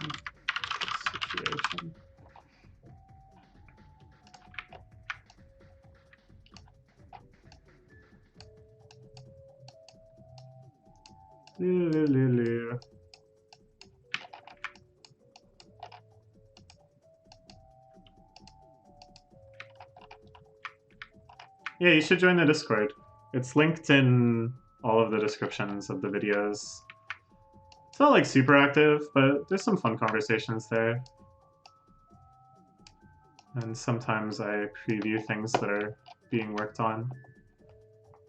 situation. Yeah, you should join the Discord. It's linked in all of the descriptions of the videos. It's not like super active, but there's some fun conversations there. And sometimes I preview things that are being worked on.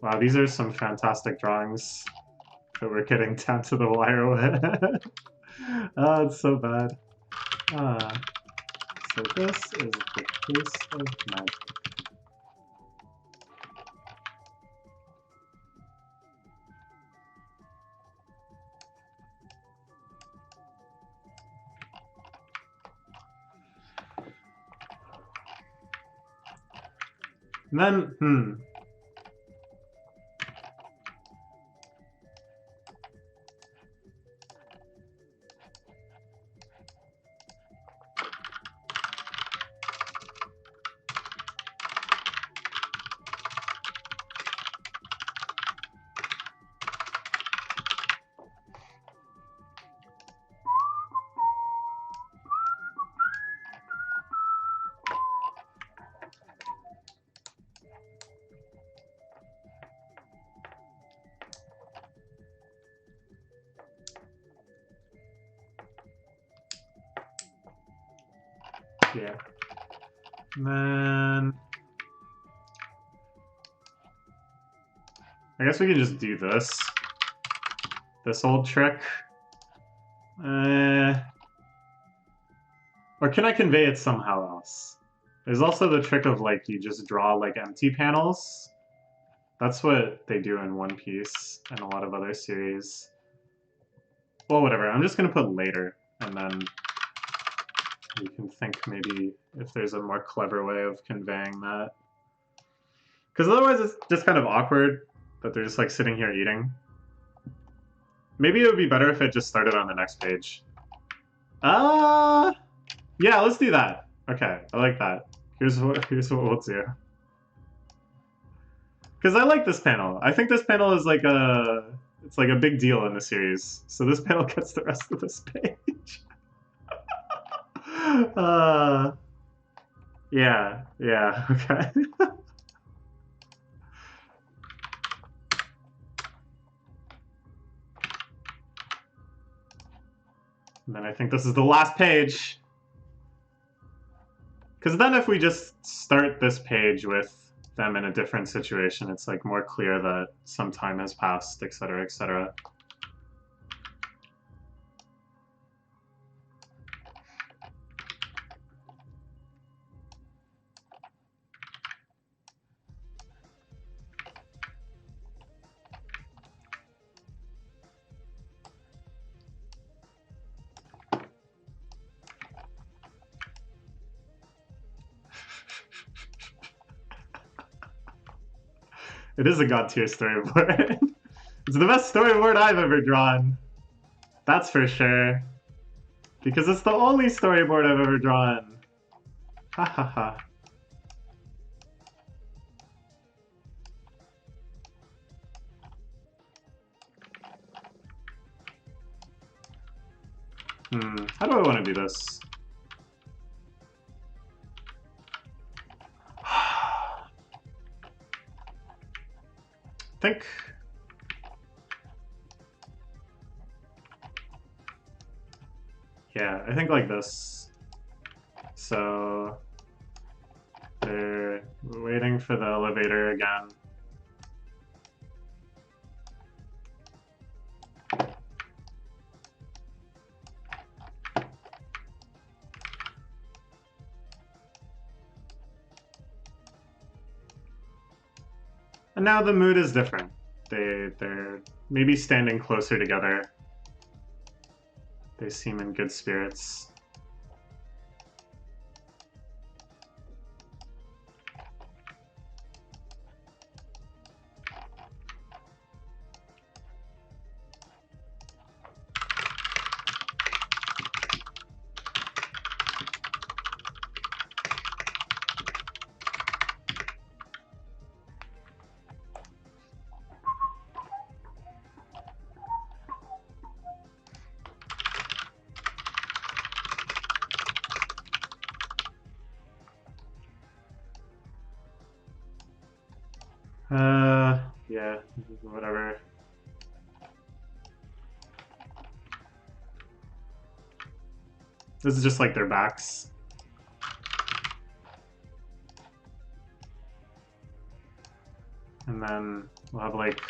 Wow, these are some fantastic drawings that we're getting down to the wire with. Oh, it's so bad. So this is the case of magic. And then, Yeah. And then I guess we can just do this old trick. Or can I convey it somehow else? There's also the trick of like you just draw like empty panels. That's what they do in One Piece and a lot of other series. Well, whatever. I'm just gonna put later, and then you can think maybe if there's a more clever way of conveying that. Because otherwise it's just kind of awkward that they're just like sitting here eating. Maybe it would be better if it just started on the next page. Yeah, let's do that. Okay, I like that. Here's what we'll do. Because I like this panel. I think this panel is like it's like a big deal in the series. So this panel gets the rest of this page. Yeah, okay. And then I think this is the last page. Because then if we just start this page with them in a different situation, it's like more clear that some time has passed, etc., etc. It is a god tier storyboard. It's the best storyboard I've ever drawn. That's for sure. Because it's the only storyboard I've ever drawn. Ha ha ha. How do I want to do this? Think. Yeah, I think like this. So they're waiting for the elevator again. And now the mood is different. They're maybe standing closer together. They seem in good spirits. Yeah, whatever. This is just like their backs. And then we'll have like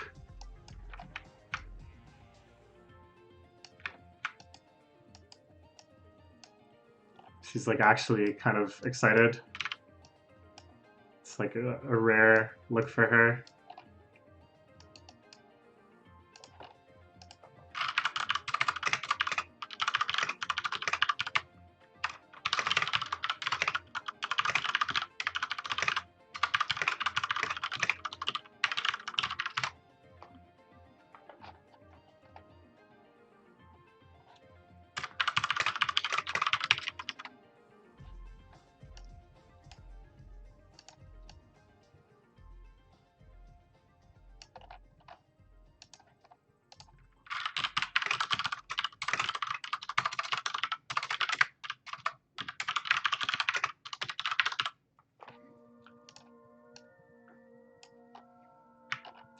she's like actually kind of excited. It's like a rare look for her.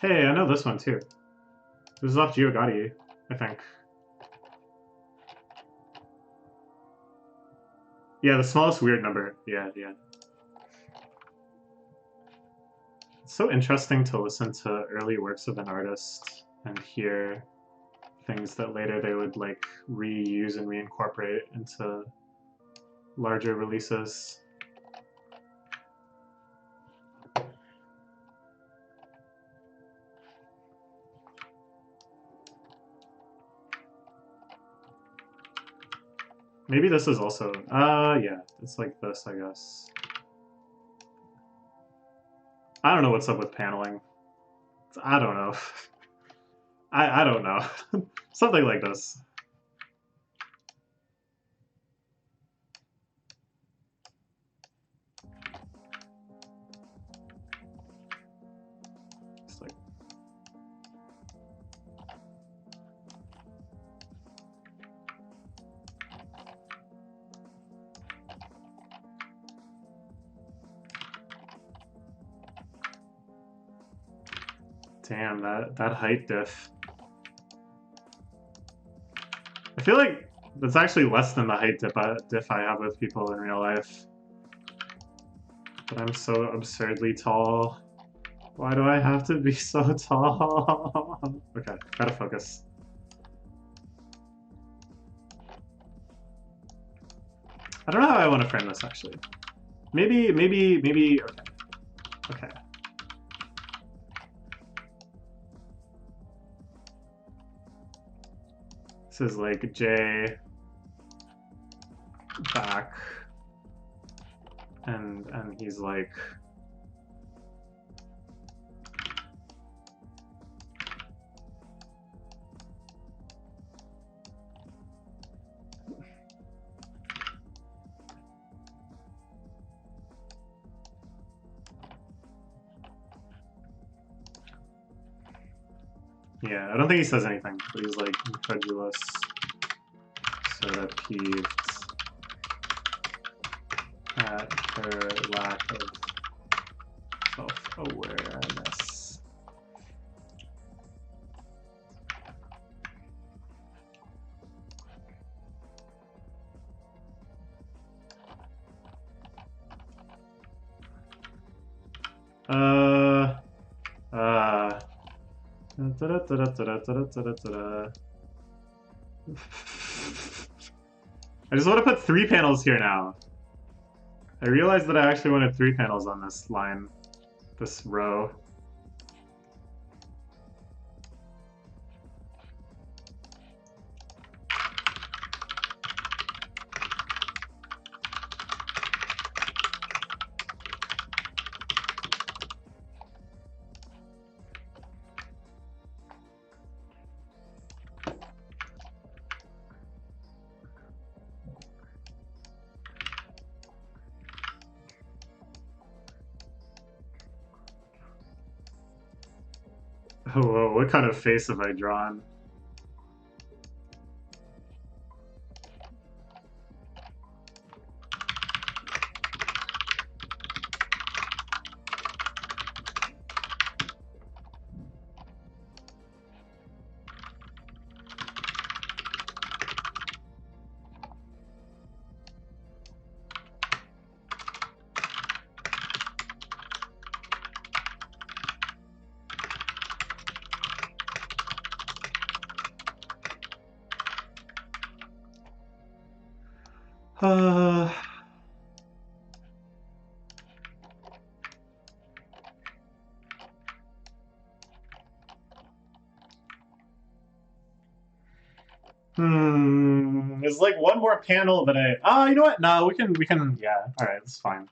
Hey, I know this one too. This is off Giogati, I think. Yeah, the smallest weird number. Yeah, yeah. It's so interesting to listen to early works of an artist and hear things that later they would like reuse and reincorporate into larger releases. Maybe this is also, yeah, it's like this, I guess. I don't know what's up with paneling. I don't know. I don't know. Something like this. It's like, damn, that height diff. I feel like that's actually less than the height diff I have with people in real life. But I'm so absurdly tall. Why do I have to be so tall? Okay, gotta focus. I don't know how I want to frame this actually. Maybe, okay. Okay. This is like J back, and he's like, yeah, I don't think he says anything, but he's like incredulous, sort of peeved at her lack of self-awareness. I just want to put 3 panels here now. I realized that I actually wanted 3 panels on this line, this row. Oh, whoa, what kind of face have I drawn? Uh, There's like one more panel that you know what? No, we can, yeah, all right, it's fine.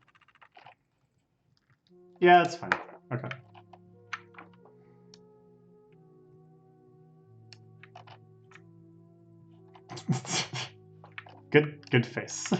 Yeah, it's fine. Okay. Good face.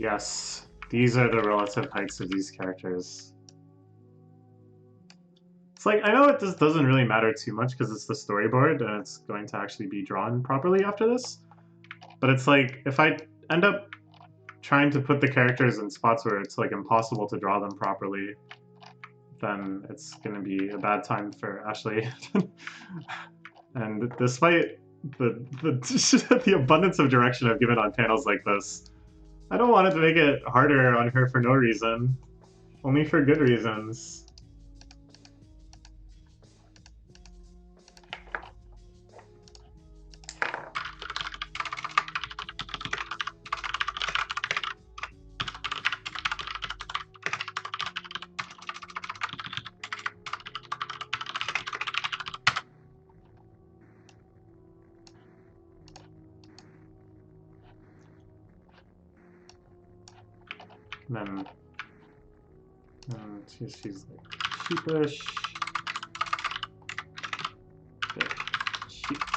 Yes, these are the relative heights of these characters. It's like, I know it just doesn't really matter too much because it's the storyboard and it's going to actually be drawn properly after this. But it's like, if I end up trying to put the characters in spots where it's like impossible to draw them properly, then it's going to be a bad time for Ashley. And despite the abundance of direction I've given on panels like this, I don't want it to make it harder on her for no reason. Only for good reasons. Then she's like sheepish. Sheets.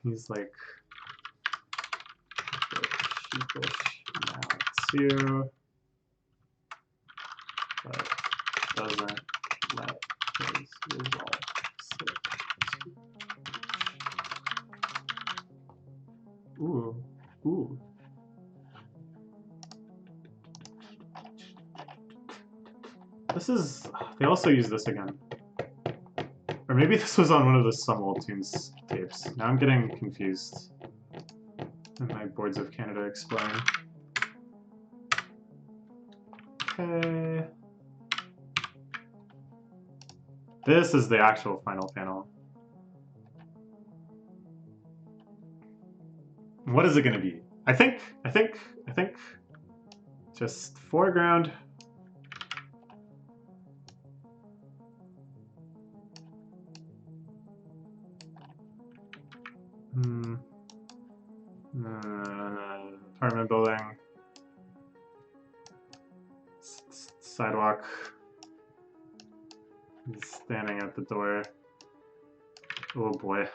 He's like sheepish now too, but doesn't let his resolve slip. Ooh, ooh. This is. They also use this again. Or maybe this was on one of the Some Old Tunes tapes. Now I'm getting confused. And my Boards of Canada explain. Okay. This is the actual final panel. What is it gonna be? I think just foreground. Apartment building. Sidewalk. He's standing at the door. Oh boy.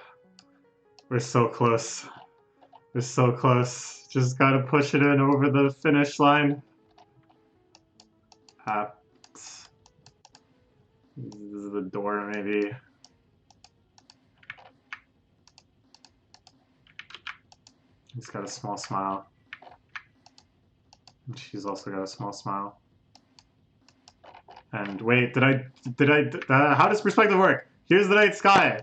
We're so close. We're so close. Just gotta push it in over the finish line. This is the door, maybe. He's got a small smile. And she's also got a small smile. And wait, how does perspective work? Here's the night sky.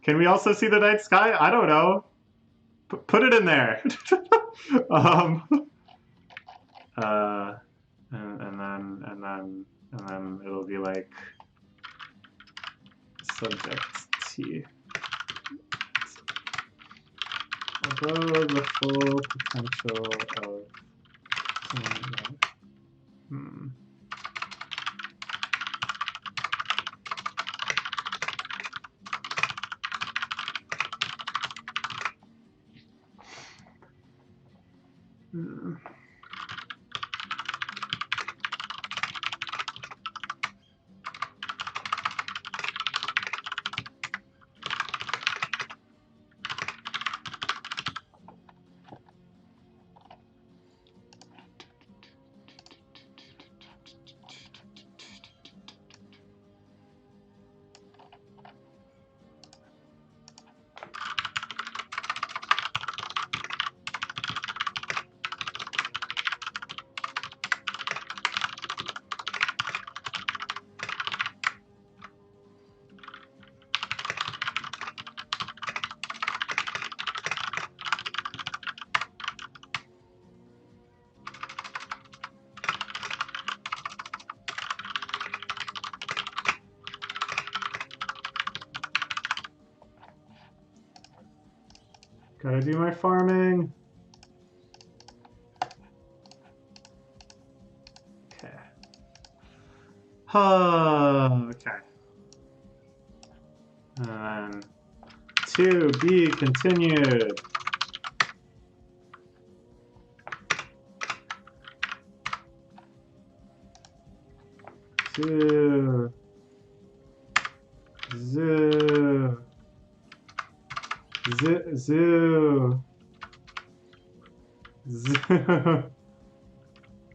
Can we also see the night sky? I don't know. Put it in there. And then it'll be like subject T. Above the full potential of Gotta do my farming. Okay. Okay. And then to be continued. Zoo. Zoo. Zoo. Zoo.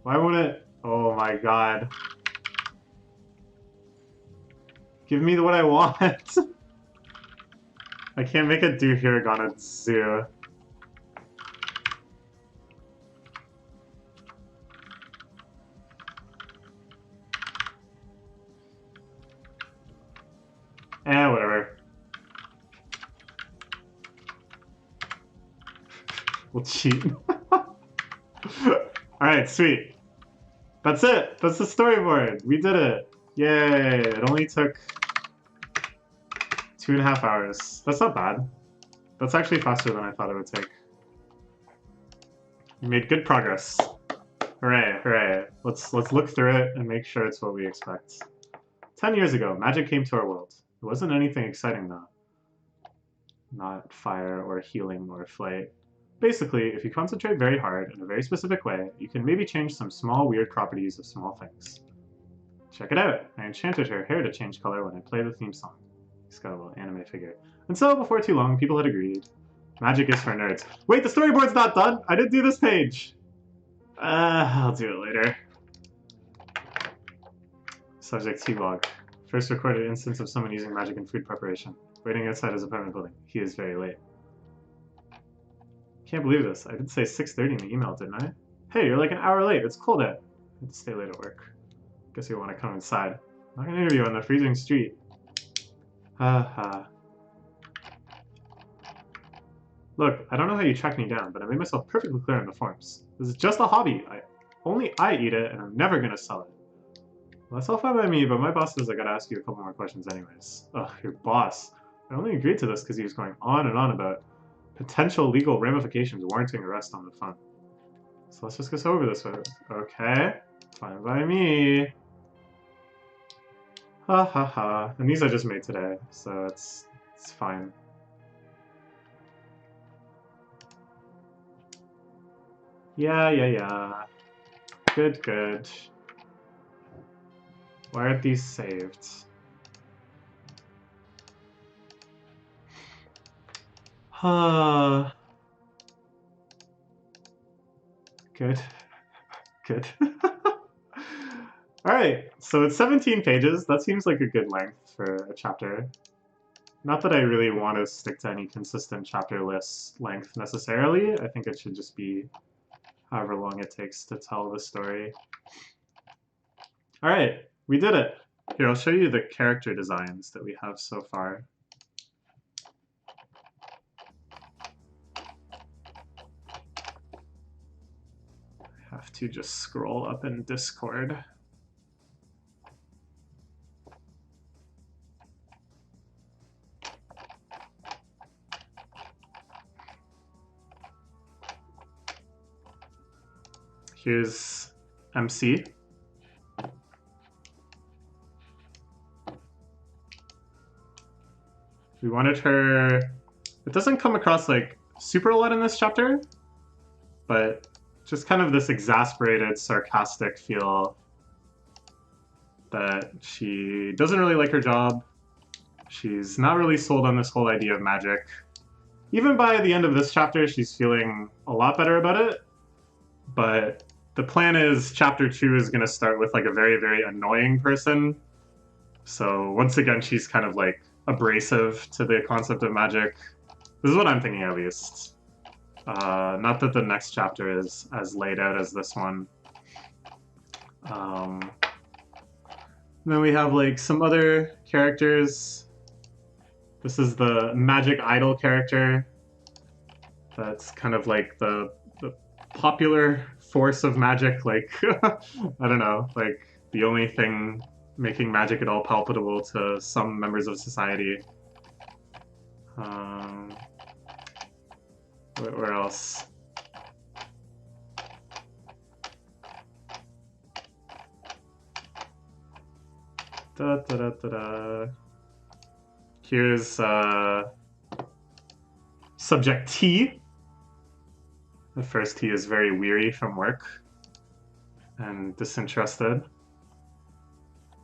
Why won't it? Oh my god. Give me what I want. I can't make it do hiragana zoo. Whatever. We'll cheat. Alright, sweet. That's it. That's the storyboard. We did it. Yay. It only took 2.5 hours. That's not bad. That's actually faster than I thought it would take. We made good progress. Hooray, hooray. Let's look through it and make sure it's what we expect. 10 years ago, magic came to our world. It wasn't anything exciting though. Not fire or healing or flight. Basically, if you concentrate very hard in a very specific way, you can maybe change some small weird properties of small things. Check it out! I enchanted her hair to change color when I play the theme song. He's got a little anime figure. And so, before too long, people had agreed. Magic is for nerds. Wait, the storyboard's not done! I didn't do this page! I'll do it later. Subject T-Log. First recorded instance of someone using magic in food preparation. Waiting outside his apartment building. He is very late. Can't believe this. I did say 6:30 in the email, didn't I? Hey, you're like an hour late. It's cold out. I had to stay late at work. Guess you want to come inside. I'm not gonna interview on the freezing street. Haha. Look, I don't know how you tracked me down, but I made myself perfectly clear in the forms. This is just a hobby. Only I eat it, and I'm never gonna sell it. Well, that's all fine by me, but my boss says I gotta ask you a couple more questions anyways. Ugh, your boss. I only agreed to this because he was going on and on about potential legal ramifications warranting arrest on the phone. So let's just go over this with it. Okay, fine by me. Ha ha ha. And these I just made today, so it's fine. Yeah. Good, good. Why aren't these saved? Good. Good. Alright, so it's 17 pages. That seems like a good length for a chapter. Not that I really want to stick to any consistent chapter list length necessarily. I think it should just be however long it takes to tell the story. Alright, we did it. Here, I'll show you the character designs that we have so far. I have to just scroll up in Discord. Here's MC. We wanted her... It doesn't come across like super a lot in this chapter, but just kind of this exasperated, sarcastic feel that she doesn't really like her job. She's not really sold on this whole idea of magic. Even by the end of this chapter, she's feeling a lot better about it, but the plan is chapter 2 is going to start with like a very, very annoying person. So once again, she's kind of like abrasive to the concept of magic. This is what I'm thinking at least. Not that the next chapter is as laid out as this one. Then we have like some other characters. This is the magic idol character. That's kind of like the popular force of magic, like, I don't know, like the only thing making magic at all palpable to some members of society. Where else? Da, da, da, da, da. Here's subject T. The first T is very weary from work and disinterested.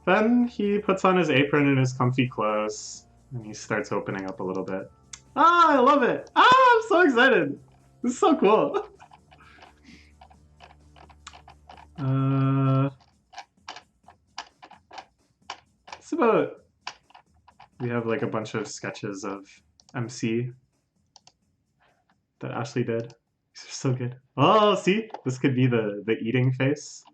Then he puts on his apron and his comfy clothes, and he starts opening up a little bit. Ah, I love it! Ah, I'm so excited! This is so cool! It's about... We have like a bunch of sketches of MC that Ashley did. These are so good. Oh, see? This could be the eating face.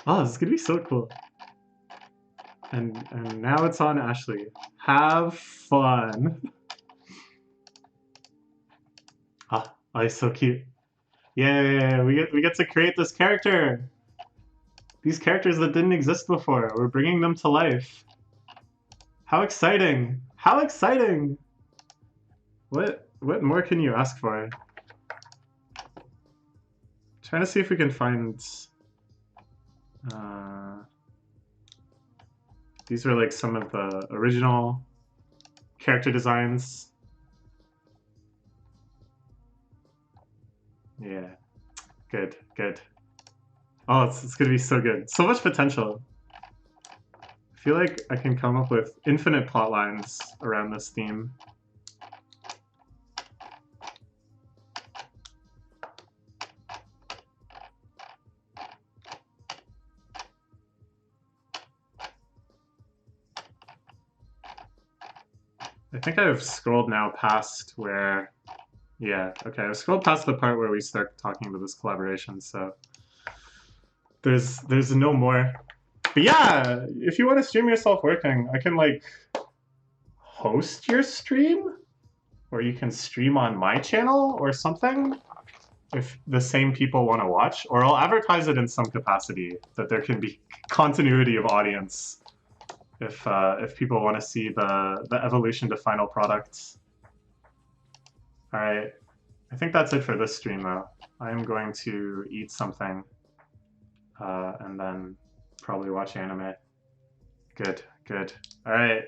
Oh, this is gonna be so cool. And now it's on Ashley. Have fun. Ah, oh, he's so cute. Yay, we get to create this character. These characters that didn't exist before. We're bringing them to life. How exciting! How exciting! What more can you ask for? Trying to see if we can find these are like some of the original character designs. Yeah, good, good. Oh, it's gonna be so good. So much potential. I feel like I can come up with infinite plot lines around this theme. I think I've scrolled now past where, yeah, okay, I've scrolled past the part where we start talking about this collaboration, so there's no more. But yeah, if you want to stream yourself working, I can like host your stream, or you can stream on my channel or something if the same people want to watch, or I'll advertise it in some capacity that there can be continuity of audience if people want to see the evolution to final products. All right, I think that's it for this stream though. I am going to eat something and then probably watch anime. Good, good. All right,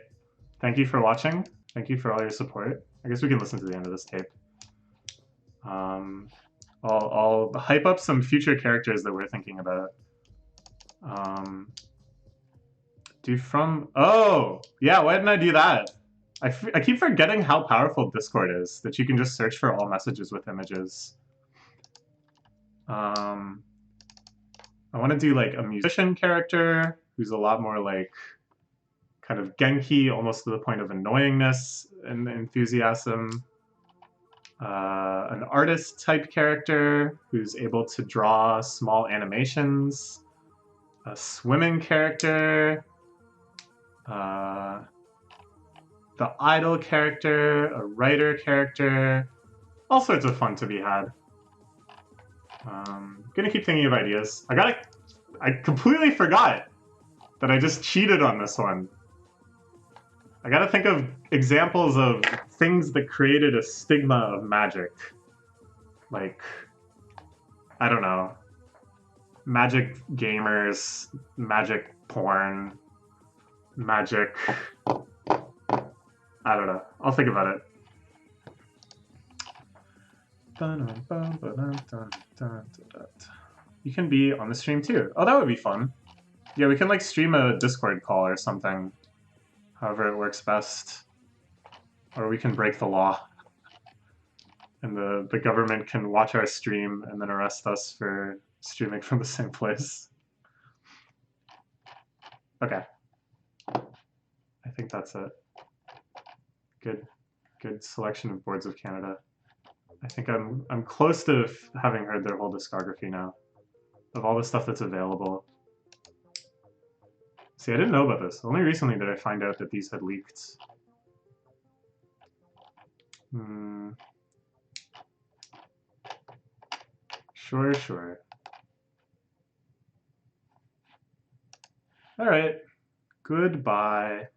thank you for watching. Thank you for all your support. I guess we can listen to the end of this tape. I'll hype up some future characters that we're thinking about. Oh, yeah, why didn't I do that? I keep forgetting how powerful Discord is, that you can just search for all messages with images. I want to do like a musician character who's a lot more like kind of Genki, almost to the point of annoyingness and enthusiasm. An artist type character who's able to draw small animations. A swimming character. The idol character, a writer character, all sorts of fun to be had. Gonna keep thinking of ideas. I completely forgot that I just cheated on this one. I gotta think of examples of things that created a stigma of magic. Like, I don't know, magic gamers, magic porn, magic... I don't know. I'll think about it. You can be on the stream too. Oh, that would be fun. Yeah, we can like stream a Discord call or something. However it works best. Or we can break the law. And the government can watch our stream and then arrest us for streaming from the same place. Okay. I think that's it. Good selection of Boards of Canada. I think I'm close to having heard their whole discography now, of all the stuff that's available. See, I didn't know about this. Only recently did I find out that these had leaked. Sure. All right, Goodbye.